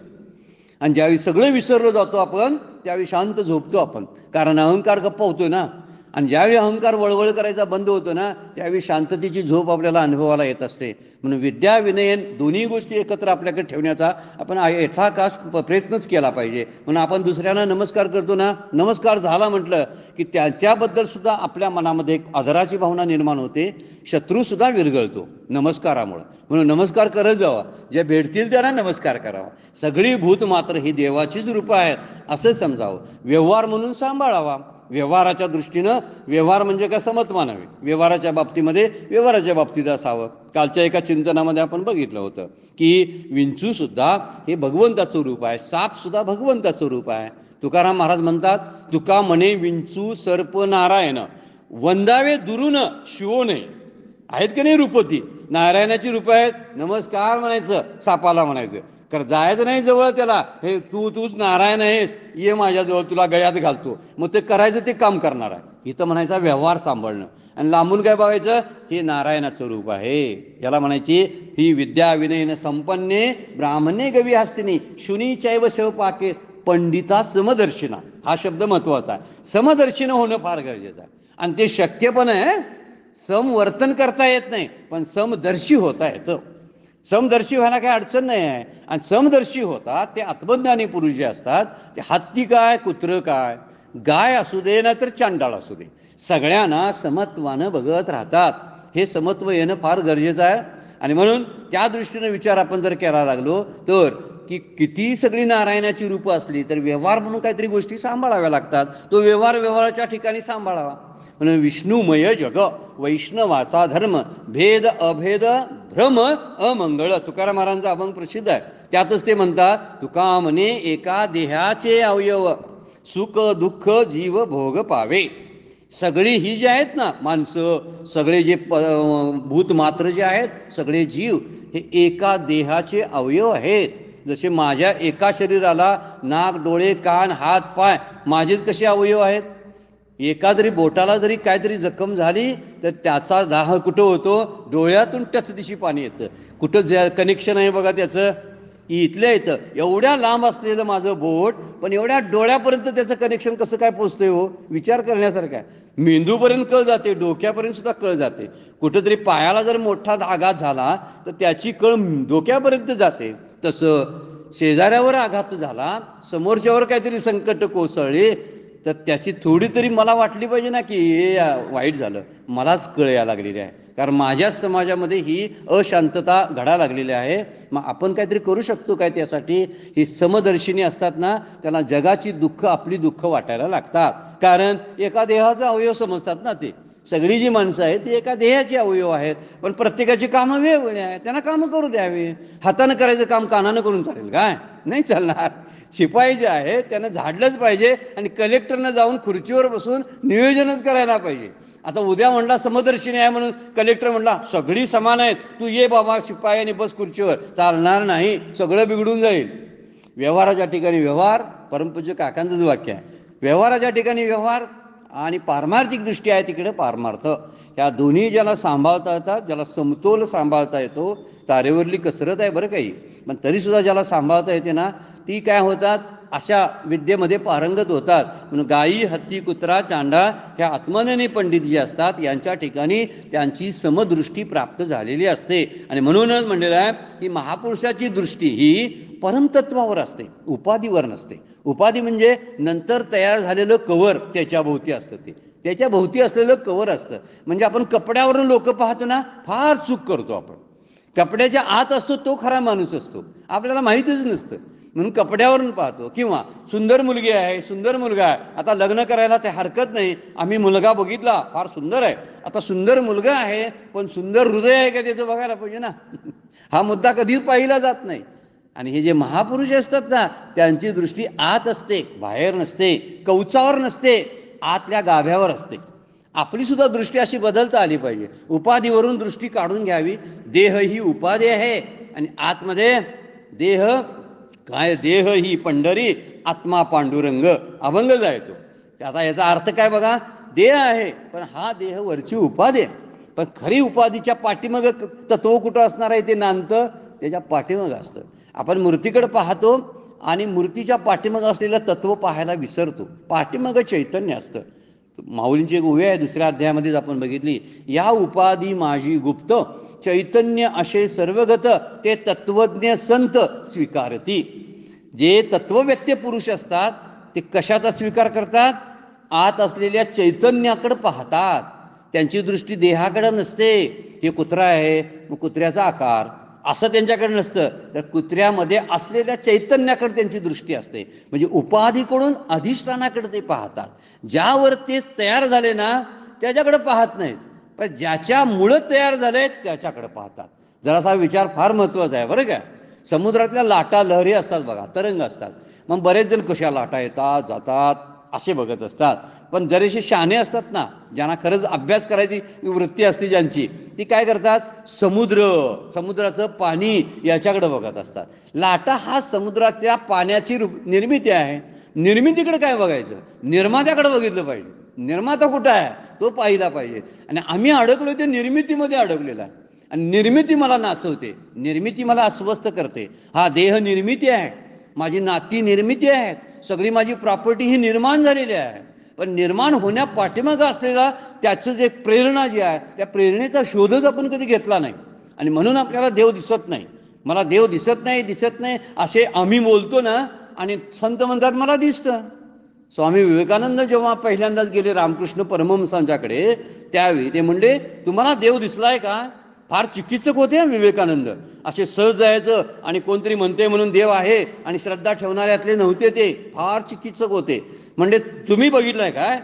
Speaker 1: आणि ज्यावेळी सगळं विसरलं जातो आपण त्यावेळी शांत झोपतो आपण, कारण अहंकार गप्पा होतोय ना. आणि ज्यावेळी अहंकार वळवळ करायचा बंद होतो ना त्यावेळी शांततेची झोप आपल्याला अनुभवाला येत असते. म्हणून विद्या विनयन दोन्ही गोष्टी एकत्र आपल्याकडे ठेवण्याचा आपण यथाकाश प्रयत्नच केला पाहिजे. म्हणून आपण दुसऱ्यांना नमस्कार करतो ना, नमस्कार झाला म्हटलं की त्याच्याबद्दल सुद्धा आपल्या मनामध्ये एक आदराची भावना निर्माण होते, शत्रूसुद्धा विरघळतो नमस्कारामुळं. म्हणून नमस्कार करत जावा, जे भेटतील त्यांना नमस्कार करावा. सगळी भूत मात्र ही देवाचीच रूपं आहेत असं समजावं, व्यवहार म्हणून सांभाळावा. व्यवहाराच्या दृष्टीनं व्यवहार म्हणजे काय समत्वा नव्हे, व्यवहाराच्या बाबतीमध्ये व्यवहाराच्या बाबतीत असावं. कालच्या एका चिंतनामध्ये आपण बघितलं होतं की विंचू सुद्धा हे भगवंताचं रूप आहे, साप सुद्धा भगवंताचं रूप आहे. तुकाराम महाराज म्हणतात तुका म्हणे विंचू सर्प नारायण, वंदावे दुरून शिवो नये. आहेत की नाही रूपती, नारायणाची रूप आहेत, नमस्कार म्हणायचं सापाला म्हणायचं, तर जायचं नाही जवळ त्याला, हे तूच नारायण आहेस ये माझ्याजवळ तुला गळ्यात घालतो, मग ते करायचं ते काम करणार आहे. इथं म्हणायचा व्यवहार सांभाळणं आणि लांबून काय बघायचं, हे नारायणाचं रूप आहे. याला म्हणायची ही विद्या विनयन संपन्ने ब्राह्मणे गवी हस्तिनी शुनी चैव शिवपाके पंडिता समदर्शिना. हा शब्द महत्वाचा आहे, समदर्शिन होणं फार गरजेचं आहे. आणि ते शक्य पण आहे, समवर्तन करता येत नाही पण समदर्शी होता येतं. समदर्शी व्हायला काही अडचण नाही आहे. आणि समदर्शी होतात ते आत्मज्ञानी पुरुष जे असतात ते हत्ती काय कुत्रं काय गाय असू दे ना तर चांडाळ असू दे सगळ्यांना समत्वानं बघत राहतात. हे समत्व येणं फार गरजेचं आहे. आणि म्हणून त्या दृष्टीनं विचार आपण जर करायला लागलो तर की किती सगळी नारायणाची रूपं असली तर व्यवहार म्हणून काहीतरी गोष्टी सांभाळाव्या लागतात. तो व्यवहार व्यवहाराच्या ठिकाणी सांभाळावा. म्हणून विष्णुमय जग वैष्णवाचा धर्म भेद अभेद भ्रम अमंगळ. तुकाराम महाराजांचा अभंग प्रसिद्ध आहे. त्यातच ते म्हणतात तुका म्हणे एका देहाचे अवयव सुख दुःख जीव भोग पावे. सगळी ही जी आहेत ना माणसं, सगळे जे भूत मात्र जे आहेत, सगळे जीव हे एका देहाचे अवयव आहेत. जसे माझ्या एका शरीराला नाक डोळे कान हात पाय माझेच कसे अवयव आहेत. एका जरी बोटाला जरी काहीतरी जखम झाली तर त्याचा दाह कुठं होतो, डोळ्यातून टच दिशी पाणी येतं. कुठं कनेक्शन आहे बघा त्याचं, इथल्या इथं एवढ्या लांब असलेलं माझं बोट पण एवढ्या डोळ्यापर्यंत त्याचं कनेक्शन कसं काय पोचतंय हो, विचार करण्यासारखं आहे. मेंदूपर्यंत कळ जाते, डोक्यापर्यंत सुद्धा कळ जाते. कुठंतरी पायाला जर मोठा आघात झाला तर त्याची कळ डोक्यापर्यंत जाते. तसं शेजाऱ्यावर आघात झाला, समोरच्यावर काहीतरी संकट कोसळले तर त्याची थोडी तरी मला वाटली पाहिजे ना की हे वाईट झालं, मलाच कळ यायला लागलेली आहे, कारण माझ्याच समाजामध्ये ही अशांतता घडा लागलेली आहे. मग आपण काहीतरी करू शकतो काय त्यासाठी. ही समदर्शिनी असतात ना त्यांना जगाची दुःख आपली दुःख वाटायला लागतात. कारण एका देहाचा अवयव समजतात ना ते. सगळी जी माणसं आहेत ती एका देहाचे अवयव आहेत, पण प्रत्येकाची कामं वेगवेगळी आहेत. त्यांना कामं करू द्यावी. हातानं करायचं काम कानानं करून चालेल काय? नाही चालणार. शिपाई जे आहे त्यांना झाडलंच पाहिजे आणि कलेक्टरनं जाऊन खुर्चीवर बसून नियोजनच करायला पाहिजे. आता उद्या म्हणला समदर्शिनी आहे म्हणून कलेक्टर म्हणला सगळी समान आहेत, तू ये बाबा शिपाई आणि बस खुर्चीवर, चालणार नाही. सगळं बिघडून जाईल. व्यवहाराच्या ठिकाणी व्यवहार, परमपूज्य काकांचंच वाक्य आहे, व्यवहाराच्या ठिकाणी व्यवहार आणि पारमार्थिक दृष्टी आहे तिकडे पारमार्थ. ह्या दोन्ही ज्याला सांभाळता येतात, ज्याला समतोल सांभाळता येतो, तारेवरली कसरत आहे बरं काही, पण तरीसुद्धा ज्याला सांभाळता येते ना, ती काय होतात, अशा विद्येमध्ये पारंगत होतात. म्हणून गायी, हत्ती, कुत्रा, चांडा ह्या आत्मज्ञानी पंडित जे असतात यांच्या ठिकाणी त्यांची समदृष्टी प्राप्त झालेली असते. आणि म्हणूनच म्हणलेलं आहे की महापुरुषाची दृष्टी ही परमतत्वावर असते, उपाधीवर नसते. उपाधी म्हणजे नंतर तयार झालेलं कवर त्याच्या भोवती असतं, ते त्याच्या भोवती असलेलं कवर असतं. म्हणजे आपण कपड्यावरून लोक पाहतो ना, फार चूक करतो आपण. कपड्याच्या आत असतो तो खरा माणूस असतो, आपल्याला माहितीच नसतं, म्हणून कपड्यावरून पाहतो. किंवा सुंदर मुलगी आहे, सुंदर मुलगा आहे, आता लग्न करायला ते हरकत नाही, आम्ही मुलगा बघितला फार सुंदर आहे. आता सुंदर मुलगा आहे पण सुंदर हृदय आहे का त्याचं बघायला पाहिजे ना. हा मुद्दा कधीच पाहिला जात नाही. आणि हे जे महापुरुष असतात ना, त्यांची दृष्टी आत असते, बाहेर नसते, कवचावर नसते, आतल्या गाभ्यावर असते. आपली सुद्धा दृष्टी अशी बदलता आली पाहिजे. उपाधीवरून दृष्टी काढून घ्यावी. देह ही उपाधी आहे आणि आतमध्ये देह काय, देह ही पंढरी, आत्मा पांडुरंग, अभंग जायतो. आता याचा अर्थ काय बघा, देह आहे पण हा देह वरची उपाधी आहे. पण खरी उपाधीच्या पाठीमाग तत्व कुठं असणार आहे ते नांदतं, त्याच्या पाठीमाग असतं. आपण मूर्तीकडे पाहतो आणि मूर्तीच्या पाठीमाग असलेलं तत्व पाहायला विसरतो. पाठीमाग चैतन्य असतं. माऊलींची एक ओवी आहे, 2ऱ्या अध्यायामध्येच आपण बघितली, या उपाधी माझी गुप्त, चैतन्य असे सर्वगत, ते तत्वज्ञ संत स्वीकारती. जे तत्वव्यक्ती पुरुष असतात ते कशाचा स्वीकार करतात, आत असलेल्या चैतन्याकडे पाहतात. त्यांची दृष्टी देहाकडे नसते. हे कुत्रा आहे मग कुत्र्याचा आकार असं त्यांच्याकडे नसतं, तर कुत्र्यामध्ये असलेल्या चैतन्याकडे त्यांची दृष्टी असते. म्हणजे उपाधीकडून अधिष्ठानाकडे ते पाहतात. ज्यावर ते तयार झाले ना त्याच्याकडे पाहत नाहीत, पण ज्याच्यामुळं तयार झाले त्याच्याकडे पाहतात. जरासा विचार फार महत्वाचा आहे बरं का. समुद्रातल्या लाटा लहरी असतात बघा, तरंग असतात. मग बरेच जण कशा लाटा येतात जातात असे बघत असतात. पण जरेशी शहाणे असतात ना, ज्यांना खरंच अभ्यास करायची वृत्ती असते ज्यांची, ती काय करतात, समुद्राचं पाणी याच्याकडे बघत असतात. लाटा हा समुद्रातल्या पाण्याची निर्मिती आहे. निर्मितीकडे काय बघायचं, निर्मात्याकडे बघितलं पाहिजे. निर्माता कुठं आहे तो पाहिला पाहिजे. आणि आम्ही अडकलो ते निर्मितीमध्ये अडकलेला आहे. आणि निर्मिती मला नाचवते, निर्मिती मला अस्वस्थ करते. हा देह निर्मिती आहे, माझी नाती निर्मिती आहेत, सगळी माझी प्रॉपर्टी ही निर्माण झालेली आहे. पण निर्माण होण्या पाठीमागं असलेला त्याचं जे प्रेरणा जी आहे, त्या प्रेरणेचा शोधच आपण कधी घेतला नाही. आणि म्हणून आपल्याला देव दिसत नाही. मला देव दिसत नाही, दिसत नाही असे आम्ही बोलतो ना, आणि संत म्हणतात मला दिसतं. स्वामी विवेकानंद जेव्हा पहिल्यांदाच गेले रामकृष्ण परमहंसांच्याकडे, त्यावेळी ते म्हणले तुम्हाला देव दिसलाय का. फार चिकित्सक होते विवेकानंद, असे सहज जायचं आणि कोणतरी म्हणते म्हणून देव आहे आणि श्रद्धा ठेवणाऱ्यातले नव्हते, ते फार चिकित्सक होते. म्हणजे तुम्ही बघितलंय काय,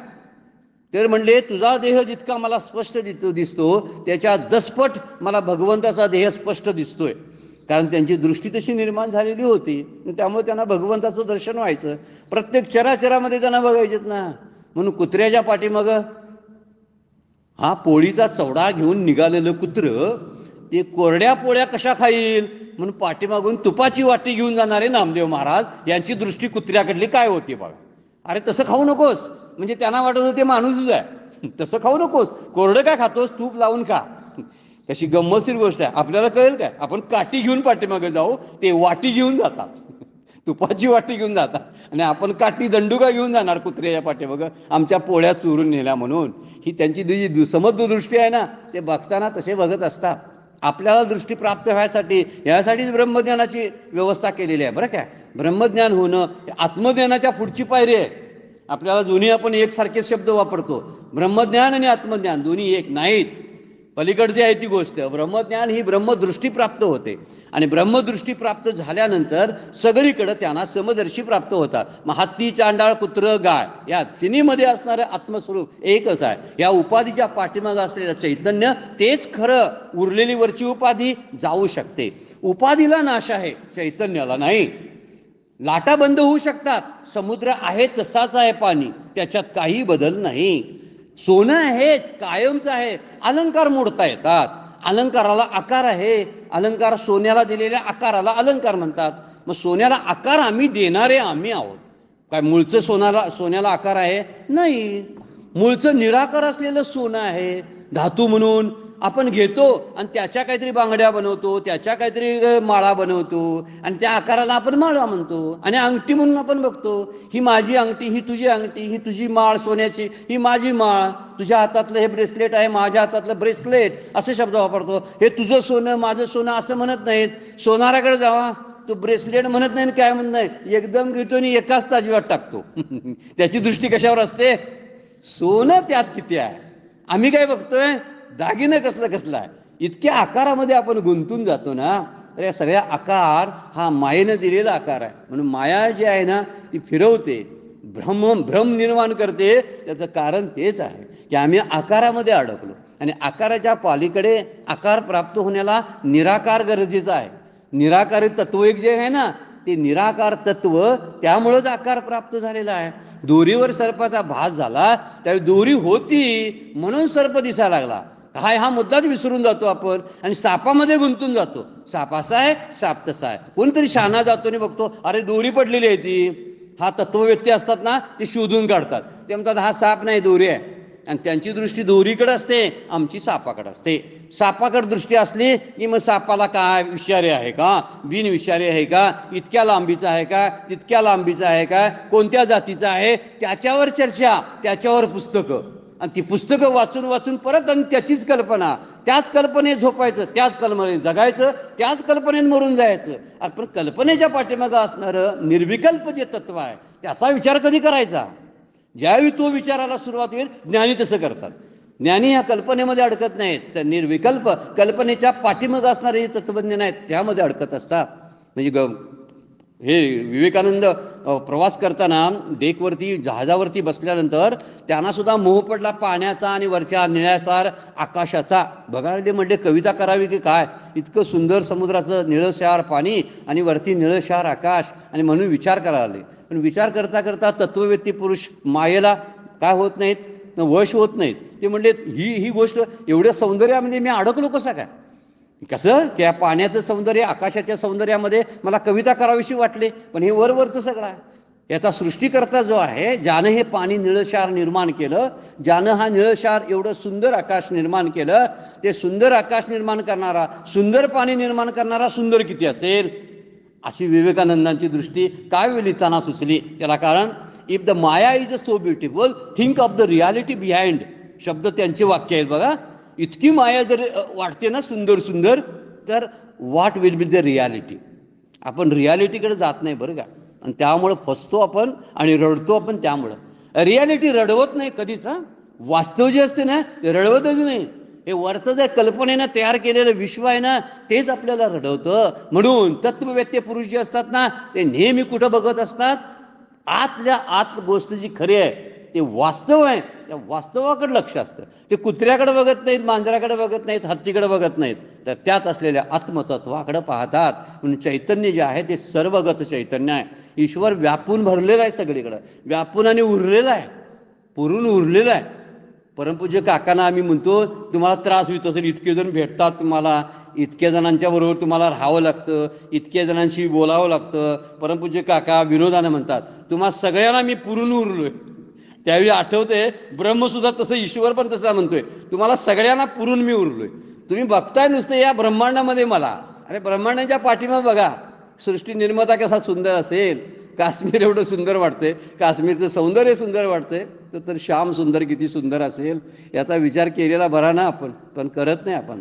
Speaker 1: तर म्हणले तुझा देह जितका मला स्पष्ट दिसतो त्याच्या 10 पट मला भगवंताचा देह स्पष्ट दिसतोय. कारण त्यांची दृष्टी तशी निर्माण झालेली होती, त्यामुळे त्यांना भगवंताचं दर्शन व्हायचं. प्रत्येक चराचरामध्ये त्यांना बघायचेत ना. म्हणून कुत्र्याच्या पाठीमाग हा पोळीचा चवडा घेऊन निघालेलं कुत्र ते कोरड्या पोळ्या कशा खाईल म्हणून पाठीमागून तुपाची वाटी घेऊन जाणारे नामदेव महाराज यांची दृष्टी कुत्र्याकडली काय होती बघा. अरे तसं खाऊ नकोस, म्हणजे त्यांना वाटत होते माणूसच आहे. तसं खाऊ नकोस, कोरडं काय खातोस, तूप लावून खा. कशी गंमतशीर गोष्ट आहे. आपल्याला कळेल काय, आपण काठी घेऊन पाठीमागे जाऊ, ते वाटी घेऊन जातात, तुपाची वाटी घेऊन जातात आणि आपण काठी दंडुका घेऊन जाणार कुत्र्याच्या पाठीमागं आमच्या पोळ्या चोरून नेल्या म्हणून. ही त्यांची जी समद्र दृष्टी आहे ना, ते बघताना तसे बघत असतात. आपल्याला दृष्टी प्राप्त व्हायसाठी यासाठीच ब्रह्मज्ञानाची व्यवस्था केलेली आहे बरं काय. ब्रह्मज्ञान होणं आत्मज्ञानाच्या पुढची पायरी आहे. आपल्याला दोन्ही आपण एकसारखे शब्द वापरतो, ब्रह्मज्ञान आणि आत्मज्ञान दोन्ही एक नाहीत. पलीकडची आहे ती गोष्ट. ब्रह्मज्ञान ही ब्रह्मदृष्टी प्राप्त होते आणि ब्रह्मदृष्टी प्राप्त झाल्यानंतर सगळीकडे त्यांना समदर्शी प्राप्त होतात. मग हत्ती, चांडाळ, कुत्र, गाय या तिन्हीमध्ये असणारं आत्मस्वरूप एकच आहे. या उपाधीच्या पाठीमागे असलेलं चैतन्य तेच खरं. उरलेली वरची उपाधी जाऊ शकते. उपाधीला नाश आहे, चैतन्याला नाही. लाटा बंद होऊ शकतात, समुद्र आहे तसाच आहे पाणी, त्याच्यात काही बदल नाही. सोनं आहेच, कायमच आहे. अलंकार मोडता येतात, अलंकाराला आकार आहे. अलंकार सोन्याला दिलेल्या आकाराला अलंकार म्हणतात. मग सोन्याला आकार आम्ही देणारे आम्ही आहोत. काय मूळचं सोन्याला आकार आहे? नाही. मूळचं निराकार असलेलं सोनं आहे. धातू म्हणून आपण घेतो आणि त्याच्या काहीतरी बांगड्या बनवतो, त्याच्या काहीतरी माळा बनवतो आणि त्या आकाराला आपण माळा म्हणतो. आणि अंगठी म्हणून आपण बघतो, ही माझी अंगठी, ही तुझी अंगठी, ही तुझी माळ सोन्याची, ही माझी माळ, तुझ्या हातातलं हे ब्रेसलेट आहे, माझ्या हातातलं ब्रेसलेट, असे शब्द वापरतो. हे तुझं सोनं माझं सोनं असं म्हणत नाहीत. सोनाराकडे जावा, तो ब्रेसलेट म्हणत नाही, काय म्हणत नाही, एकदम घेतो आणि एकाच ताजव्यात टाकतो. त्याची दृष्टी कशावर असते? सोनं त्यात किती आहे. आम्ही काय बघतोय? दागिनं कसलं आहे. इतक्या आकारामध्ये आपण गुंतून जातो ना, तर या सगळ्या आकार हा मायेनं दिलेला आकार आहे. म्हणून माया जी आहे ना ती फिरवते, भ्रम निर्माण करते. त्याचं कारण तेच आहे की आम्ही आकारामध्ये अडकलो आणि आकाराच्या पलीकडे आकार प्राप्त होण्याला निराकार गरजेचा आहे. निराकारी तत्व एक जे आहे ना, ते निराकार तत्व, त्यामुळंच आकार प्राप्त झालेला आहे. दोरीवर सर्पाचा भास झाला, त्यावेळी दोरी होती म्हणून सर्प दिसायला लागला. हा मुद्दाच विसरून जातो आपण आणि सापामध्ये गुंतून जातो. साप असा आहे, साप तसा आहे. कोणतरी शहाणा जातो आणि बघतो, अरे दोरी पडलेली आहे ती. हा तत्वव्यक्ती असतात ना, ते शोधून काढतात. ते म्हणतात हा साप नाही, दोरी आहे. आणि त्यांची दृष्टी दोरीकडे असते, आमची सापाकडे असते. सापाकडे दृष्टी असली की मग सापाला काय विषारी आहे का, बिन विषारी आहे का, इतक्या लांबीचा आहे का, तितक्या लांबीचा आहे का, कोणत्या जातीचा आहे, त्याच्यावर चर्चा, त्याच्यावर पुस्तकं. आणि ती पुस्तकं वाचून वाचून परत आणि त्याचीच कल्पना, त्याच कल्पनेत झोपायचं, त्याच कल्पनेत जगायचं, त्याच कल्पनेत मरून जायचं. पण कल्पनेच्या पाठीमागं असणारं निर्विकल्प जे तत्व आहे त्याचा विचार कधी करायचा? ज्यावेळी तो विचाराला सुरुवात होईल. ज्ञानी तसं करतात. ज्ञानी ह्या कल्पनेमध्ये अडकत नाहीत, तर निर्विकल्प कल्पनेच्या पाठीमागं असणारे जे तत्वज्ञान आहेत त्यामध्ये अडकत असतात. म्हणजे हे विवेकानंद प्रवास करताना डेकवरती जहाजावरती बसल्यानंतर त्यांना सुद्धा मोह पडला पाण्याचा आणि वरच्या निळ्यासार आकाशाचा. बघायला म्हणजे कविता करावी की काय, इतकं सुंदर समुद्राचं निळशार पाणी आणि वरती निळशार आकाश, आणि म्हणून विचार करायला लागले. पण विचार करता करता तत्ववेत्ती पुरुष मायेला काय होत नाहीत, वश होत नाहीत. ते म्हणले ही गोष्ट एवढ्या सौंदर्यामध्ये मी अडकलो कसं काय? कसं की या पाण्याचं सौंदर्य, आकाशाच्या सौंदर्यामध्ये मला कविता करावीशी वाटले. पण हे वरवरचं सगळं आहे. याचा सृष्टीकर्ता जो आहे, ज्यानं हे पाणी निळशार निर्माण केलं, ज्यानं हा निळशार एवढं सुंदर आकाश निर्माण केलं, ते सुंदर आकाश निर्माण करणारा, सुंदर पाणी निर्माण करणारा सुंदर किती असेल, अशी विवेकानंदांची दृष्टी काय वेळीताना सुचली. त्याला कारण, if the Maya is so beautiful, think of the reality behind. शब्द त्यांचे वाक्य आहेत बघा. इतकी माया जर वाटते ना सुंदर सुंदर, तर what will be the reality. आपण रियालिटीकडे जात नाही बरं का, आणि त्यामुळं फसतो आपण आणि रडतो आपण. त्यामुळं रियालिटी रडवत नाही कधीच. वास्तव जे असते ना ते रडवतच नाही. हे वरचं जर कल्पनेनं तयार केलेलं विश्व आहे ना, तेच आपल्याला रडवतं. म्हणून तत्ववेत्ते पुरुष जे असतात ना, ते नेहमी कुठं बघत असतात? आतल्या आत गोष्ट जी खरी आहे, ते वास्तव आहे, त्या वास्तवाकडे लक्ष असतं. ते कुत्र्याकडे बघत नाहीत, मांजराकडे बघत नाहीत, हत्तीकडे बघत नाहीत, तर त्यात असलेल्या आत्मतत्वाकडे पाहतात. म्हणून चैतन्य जे आहे ते सर्वगत चैतन्य आहे. ईश्वर व्यापून भरलेला आहे, सगळीकडं व्यापून आणि उरलेला आहे, पुरून उरलेला आहे. परमपूज्य काकांना आम्ही म्हणतो, तुम्हाला त्रास होत असेल, इतके जण भेटतात तुम्हाला, इतक्या जणांच्या बरोबर तुम्हाला राहावं लागतं, इतक्या जणांशी बोलावं लागतं. परमपूज्य काका विनोदानं म्हणतात, तुम्हा सगळ्यांना मी पुरून उरलोय. त्यावेळी आठवते, ब्रह्मसुद्धा तसं, ईश्वर पण तसा म्हणतोय, तुम्हाला सगळ्यांना पुरून मी उरलोय. तुम्ही बघताय नुसतं या ब्रह्मांडामध्ये मला. अरे ब्रह्मांडाच्या पाठीमागे बघा, सृष्टी निर्माता कसा सुंदर असेल. काश्मीर एवढं सुंदर वाटतंय, काश्मीरचं सौंदर्य सुंदर वाटतंय, तर श्याम सुंदर किती सुंदर असेल याचा विचार केलेला बरा ना आपण, पण करत नाही आपण.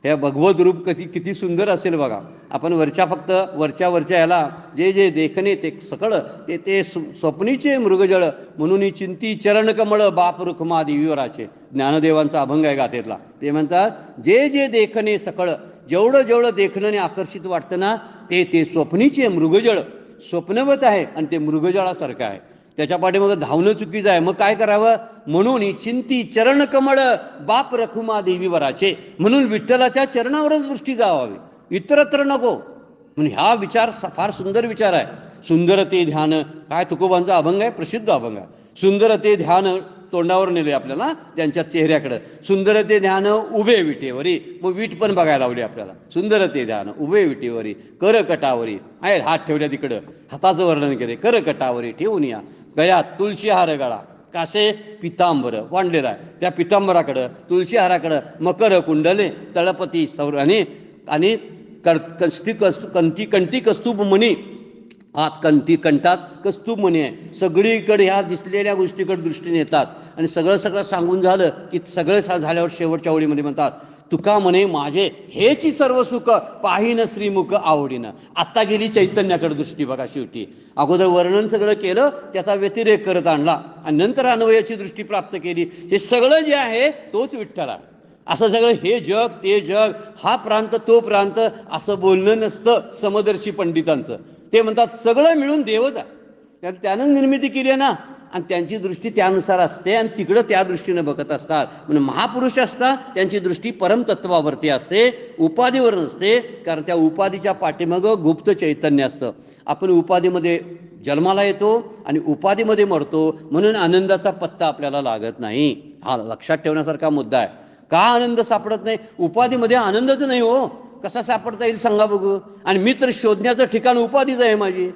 Speaker 1: हे भगवत रूप किती सुंदर असेल बघा. आपण फक्त वरच्या याला जे जे देखणे ते सकळ ते स्वप्नीचे मृगजळ म्हणून चिंती चरण कमळ बाप रुखमा देवीवराचे. ज्ञानदेवांचा अभंग आहे गाथेतला. ते म्हणतात जे जे देखणे सकळ, जेवढं देखणं आकर्षित वाटतं ना ते स्वप्नीचे मृगजळ, स्वप्नवत आहे आणि ते मृगजळासारखं आहे. त्याच्या पाठीमागं धावणं चुकीचं आहे. मग काय करावं? म्हणून चिंती चरण कमळ बाप रखुमा देवीवराचे, म्हणून विठ्ठलाच्या चरणावरच दृष्टी जावावी, इतरत्र नको. म्हणून हा विचार फार सुंदर विचार आहे. सुंदर ते ध्यान, काय तुकोबांचा अभंग आहे, प्रसिद्ध अभंग आहे. सुंदर ते ध्यान तोंडावर नेले आपल्याला त्यांच्या चेहऱ्याकडं. सुंदर ते ध्यान उभे विटेवरी, मग वीट पण बघायला लावली आपल्याला. सुंदर ते ध्यान उभे विटेवरी करकटावरी, आहे हात ठेवल्या तिकडं, हाताचं वर्णन केले. करकटावरी ठेवून या गळ्यात तुळशी हार गळा, कासे पितांबर वांडलेला आहे, त्या पितांबराकडं तुळशी हाराकडं मकर कुंडले तळपती सौर आणि कंठी कस्तूप मणी, आत कंठात कस्तूप मणी आहे. सगळीकडे ह्या दिसलेल्या गोष्टीकडे दृष्टीने येतात. आणि सगळं सांगून झालं की सगळं झाल्यावर शेवटच्या ओळीमध्ये म्हणतात तुका म्हणे माझे हेची सर्व सुख पाहिन श्रीमुख आवडीनं. आत्ता गेली चैतन्याकडे दृष्टी बघा. शेवटी अगोदर वर्णन सगळं केलं, त्याचा व्यतिरेक करत आणला आणि नंतर अन्वयाची दृष्टी प्राप्त केली. हे सगळं जे आहे तोच विठ्ठल आहे. असं सगळं हे जग ते जग, हा प्रांत तो प्रांत असं बोलणं नसतं समदर्शी पंडितांचं. ते म्हणतात सगळं मिळून देवच आहे, त्यानं निर्मिती केली आहे ना, आणि त्यांची दृष्टी त्यानुसार असते आणि तिकडं त्या दृष्टीने बघत असतात. म्हणून महापुरुष असतात त्यांची दृष्टी परमतत्वावरती असते, उपाधीवर नसते. कारण त्या उपाधीच्या पाठीमागं गुप्त चैतन्य असतं. आपण उपाधीमध्ये जन्माला येतो आणि उपाधीमध्ये मरतो, म्हणून आनंदाचा पत्ता आपल्याला लागत नाही. हा लक्षात ठेवण्यासारखा मुद्दा आहे. का आनंद सापडत नाही? उपाधीमध्ये आनंदच नाही हो. कसा सापडता येईल सांगा बघू? आणि मी तर शोधण्याचं ठिकाण उपाधीच आहे माझी.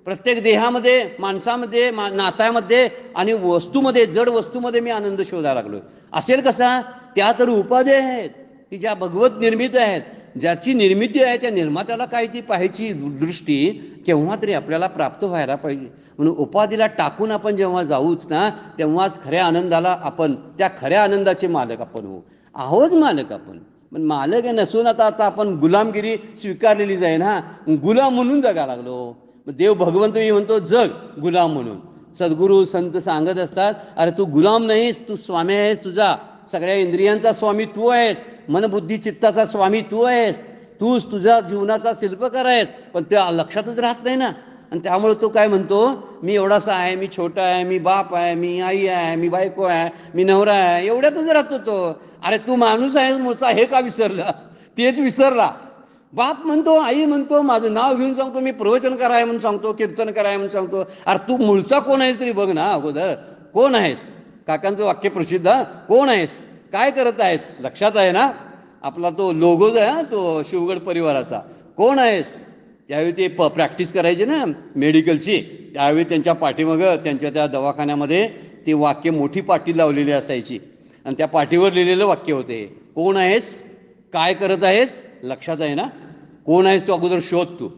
Speaker 1: प्रत्येक देहामध्ये, माणसामध्ये, नात्यामध्ये आणि वस्तूमध्ये, जड वस्तूमध्ये मी आनंद शोधायला लागलो. असेल कसा? त्या तर उपाधी आहेत की ज्या भगवत निर्मित आहेत. ज्याची निर्मिती आहे त्या निर्मात्याला काय ती पाहायची दृष्टी केव्हा तरी आपल्याला प्राप्त व्हायला पाहिजे. म्हणून उपाधीला टाकून आपण जेव्हा जाऊच ना, तेव्हाच खऱ्या आनंदाला आपण, त्या खऱ्या आनंदाचे मालक आपण होऊ. आहोच मालक आपण, पण मालक आहे नसून आता आपण गुलामगिरी स्वीकारलेली जाईल. ना गुलाम म्हणून जगा लागलो. देव भगवंत मी म्हणतो जग गुलाम म्हणून. सद्गुरू संत सांगत असतात अरे तू गुलाम नाहीस, तू स्वामी आहेस. तुझा सगळ्या इंद्रियांचा स्वामी तू आहेस, मनबुद्धी चित्ताचा स्वामी तू आहेस. तूच तुझ्या जीवनाचा शिल्पकार आहेस. पण ते लक्षातच राहत नाही ना. आणि त्यामुळे तो काय म्हणतो, मी एवढासा आहे, मी छोटा आहे, मी बाप आहे, मी आई आहे, मी बायको आहे, मी नवरा आहे, एवढ्यातच राहतो तो. अरे तू माणूस आहेस मूळचा, हे का विसरला? तेच विसरला. बाप म्हणतो, आई म्हणतो, माझं नाव घेऊन सांगतो, मी प्रवचन कराय म्हणून सांगतो, कीर्तन कराय म्हणून सांगतो. अरे तू मूळचा कोण आहेस तरी बघ ना अगोदर. कोण आहेस? काकांचं वाक्य प्रसिद्ध, कोण आहेस, काय करत आहेस? लक्षात आहे ना आपला तो लोगोज आहे ना, तो शिवगड परिवाराचा. कोण आहेस? त्यावेळी ते प्रॅक्टिस करायचे ना मेडिकलची, त्यावेळी त्यांच्या पाठीमागं त्यांच्या त्या दवाखान्यामध्ये ती वाक्य मोठी पाटी लावलेली असायची आणि त्या पाठीवर लिहिलेलं वाक्य होते, कोण आहेस, काय करत आहेस? लक्षात आहे ना? कोण आहेस तू अगोदर शोध. तू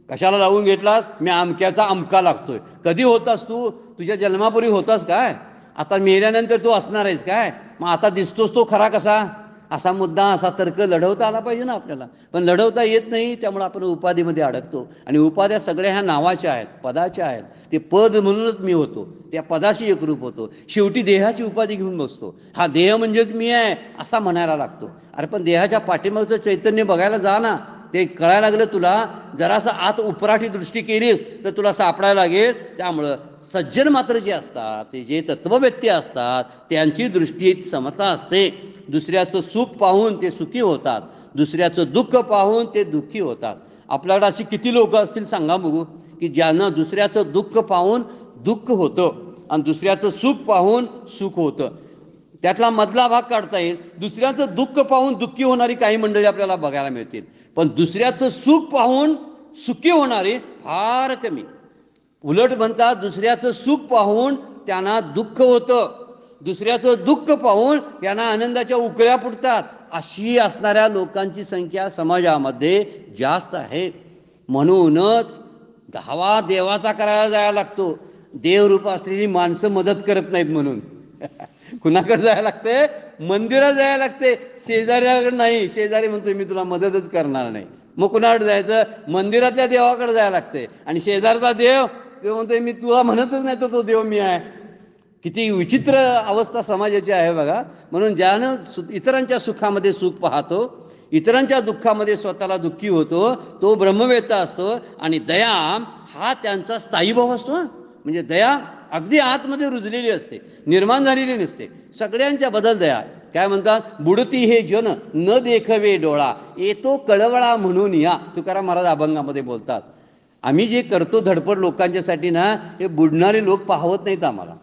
Speaker 1: कशाला लावून घेतलास? मी अमक्याचा अमका लागतोय. कधी होतास तू? तुझ्या जन्मापूर्वी होतास काय? आता मेल्यानंतर तू असणार आहेस काय? मग आता दिसतोस तो खरा कसा? असा मुद्दा, असा तर्क लढवता आला पाहिजे ना आपल्याला. पण लढवता येत नाही, त्यामुळे आपण उपाधीमध्ये अडकतो. आणि उपाध्या सगळ्या ह्या नावाच्या आहेत, पदाच्या आहेत. ते पद म्हणूनच मी होतो, त्या पदाशी एकरूप होतो. शेवटी देहाची उपाधी घेऊन बसतो. हा देह म्हणजेच मी आहे असा म्हणायला लागतो. अरे पण देहाच्या पाठीमागचं चैतन्य बघायला जा ना. ते कळायला लागलं तुला, जरासं आत उपराठी दृष्टी केलीस तर तुला सापडायला लागेल. त्यामुळं सज्जन मात्र जे असतात, ते जे तत्ववेत्ते असतात, त्यांची दृष्टीत समता असते. दुसऱ्याचं सुख पाहून ते सुखी होतात, दुसऱ्याचं दुःख पाहून ते दुःखी होतात. आपल्याकडे अशी किती लोक असतील सांगा बघू, की ज्यांना दुसऱ्याचं दुःख पाहून दुःख होतं आणि दुसऱ्याचं सुख पाहून सुख होतं. त्यातला मधला भाग काढता येईल. दुसऱ्याचं दुःख पाहून दुःखी होणारी काही मंडळी आपल्याला बघायला मिळतील, पण दुसऱ्याचं सुख पाहून सुखी होणारे फार कमी. उलट म्हणतात दुसऱ्याचं सुख पाहून त्यांना दुःख होतं, दुसऱ्याचं दुःख पाहून त्यांना आनंदाच्या उकळ्या फुटतात. अशी असणाऱ्या लोकांची संख्या समाजामध्ये जास्त आहे. म्हणूनच धावा देवाचा करायला जायला लागतो. देवरूप असलेली माणसं मदत करत नाहीत म्हणून. कुणाकडे जायला लागते? मंदिरात जायला लागते, शेजाऱ्याकडे नाही. शेजारी म्हणतोय मी तुला मदतच करणार नाही. मग कुणाकडे जायचं? मंदिरातल्या देवाकडे जायला लागते. आणि शेजारचा देव तो म्हणतोय मी तुला म्हणतच नाही, तो देव मी आहे. किती विचित्र अवस्था समाजाची आहे बघा. म्हणून ज्यानं इतरांच्या सुखामध्ये सुख पाहतो, इतरांच्या दुःखामध्ये स्वतःला दुःखी होतो, तो ब्रह्मवेत्ता असतो. आणि दया हा त्यांचा स्थायी भाव असतो. म्हणजे दया अगदी आतमध्ये रुजलेली असते, निर्माण झालेली नसते. सगळ्यांच्या बदल दया. काय म्हणतात? बुडती हे जन न देखवे डोळा, येतो कळवळा म्हणून या. तुकाराम महाराज अभंगामध्ये बोलतात. आम्ही जे करतो धडपड लोकांच्यासाठी ना, हे बुडणारे लोक पाहत नाहीत आम्हाला.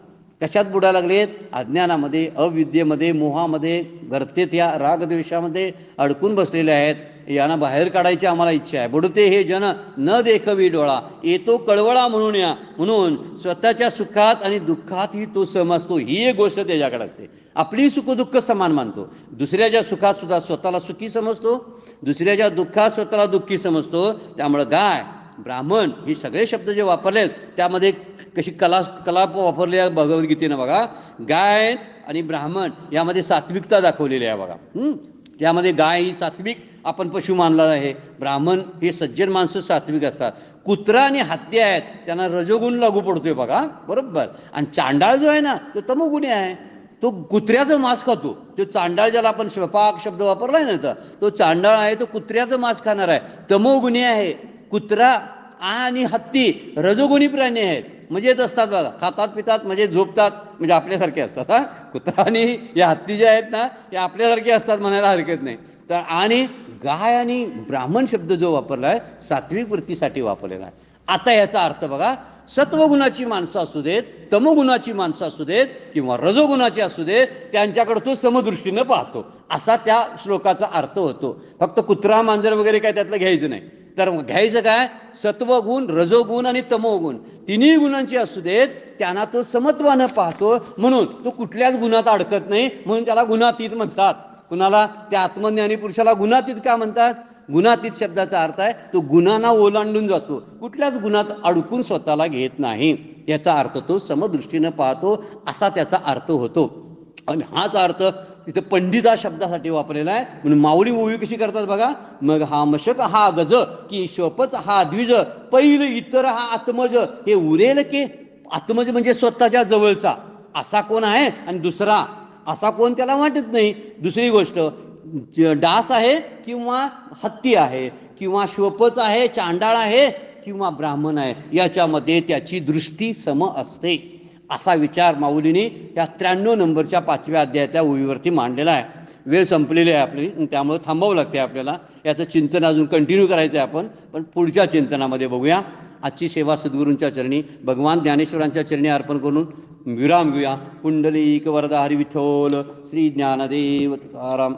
Speaker 1: कशात बुडायला लागलेत? अज्ञानामध्ये, अविद्येमध्ये, मोहामध्ये, गर्तेत या रागद्वेषामध्ये अडकून बसलेले आहेत. यांना बाहेर काढायची आम्हाला इच्छा आहे. बुडते हे जन न देखवी डोळा, येतो कळवळा म्हणून या. म्हणून स्वतःच्या सुखात आणि दुःखातही तो सम असतो. ही एक गोष्ट त्याच्याकडे असते. आपली सुखदुःख समान मानतो. दुसऱ्याच्या सुखात सुद्धा स्वतःला सुखी समजतो, दुसऱ्याच्या दुःखात स्वतःला दुःखी समजतो. त्यामुळं गाय, ब्राह्मण हे सगळे शब्द जे वापरले त्यामध्ये कशी कलाप वापरली आहे भगवद्गीतेनं बघा. गाय आणि ब्राह्मण यामध्ये सात्विकता दाखवलेली आहे बघा. त्यामध्ये गाय ही सात्विक आपण पशु मानला आहे. ब्राह्मण हे सज्जन माणसं सात्विक असतात. कुत्रा आणि हत्ती आहेत त्यांना रजोगुण लागू पडतोय बघा, बरोबर. आणि चांडाळ जो आहे ना तो तमोगुणी आहे. तो कुत्र्याचं मांस खातो. तो चांडाळ ज्याला आपण स्वपाक शब्द वापरलाय ना, तो चांडाळ आहे, तो कुत्र्याचं मांस खाणार आहे, तमोगुणी आहे. कुत्रा आणि हत्ती रजोगुणी प्राणी आहेत, मजेत असतात बघा, खातात पितात म्हणजे झोपतात, म्हणजे आपल्यासारखे असतात. हा, कुत्रा आणि या हत्ती जे आहेत ना हे आपल्यासारखे असतात म्हणायला हरकत नाही. तर आणि गाय आणि ब्राह्मण शब्द जो वापरला आहे सात्विक वृत्तीसाठी वापरलेला आहे. आता याचा अर्थ बघा, सत्वगुणाची माणसं असू देत, तमोगुणाची माणसं असू देत किंवा रजोगुणाची असू देत, त्यांच्याकडे तो समदृष्टीनं पाहतो, असा त्या श्लोकाचा अर्थ होतो. फक्त कुत्रा मांजर वगैरे काय त्यातलं घ्यायचं नाही. तर घ्यायचं काय? सत्वगुण, रजोगुण आणि तमोगुण तिन्ही गुणांची असू देत, त्यांना तो समत्वानं पाहतो. म्हणून तो कुठल्याच गुणात अडकत नाही, म्हणून त्याला गुणातीत म्हणतात. कुणाला? त्या आत्मज्ञानी पुरुषाला गुणातीत का म्हणतात? गुणातीत शब्दाचा अर्थ आहे तो गुणांना ओलांडून जातो, कुठल्याच गुणात अडकून स्वतःला घेत नाही. याचा अर्थ तो समदृष्टीनं पाहतो, असा त्याचा अर्थ होतो. आणि हाच अर्थ इथं पंडिता शब्दासाठी वापरलेला आहे. म्हणून माऊली ओवी कशी करतात बघा. मग हा मशक हा गज की शोपच हा द्विज, पैल इतर हा आत्मज, हे उरेल की आत्मज म्हणजे स्वतःच्या जवळचा असा कोण आहे, आणि दुसरा असा कोण त्याला वाटत नाही. दुसरी गोष्ट, डास आहे किंवा हत्ती आहे किंवा श्वपच आहे, चांडाळ आहे किंवा ब्राह्मण आहे, याच्यामध्ये त्याची दृष्टी सम असते. असा विचार माऊलीने या 93 नंबरच्या 5व्या अध्यायाच्या ओळीवरती मांडलेला आहे. वेळ संपलेली आहे आपली, त्यामुळे थांबावं लागते आपल्याला. याचं चिंतन अजून कंटिन्यू करायचं आहे आपण, पण पुढच्या चिंतनामध्ये बघूया. आजची सेवा सद्गुरूंच्या चरणी, भगवान ज्ञानेश्वरांच्या चरणी अर्पण करून विराम घेऊया. पुंडलिक वरदा हरी विठ्ठल, श्री ज्ञानदेव तुकाराम.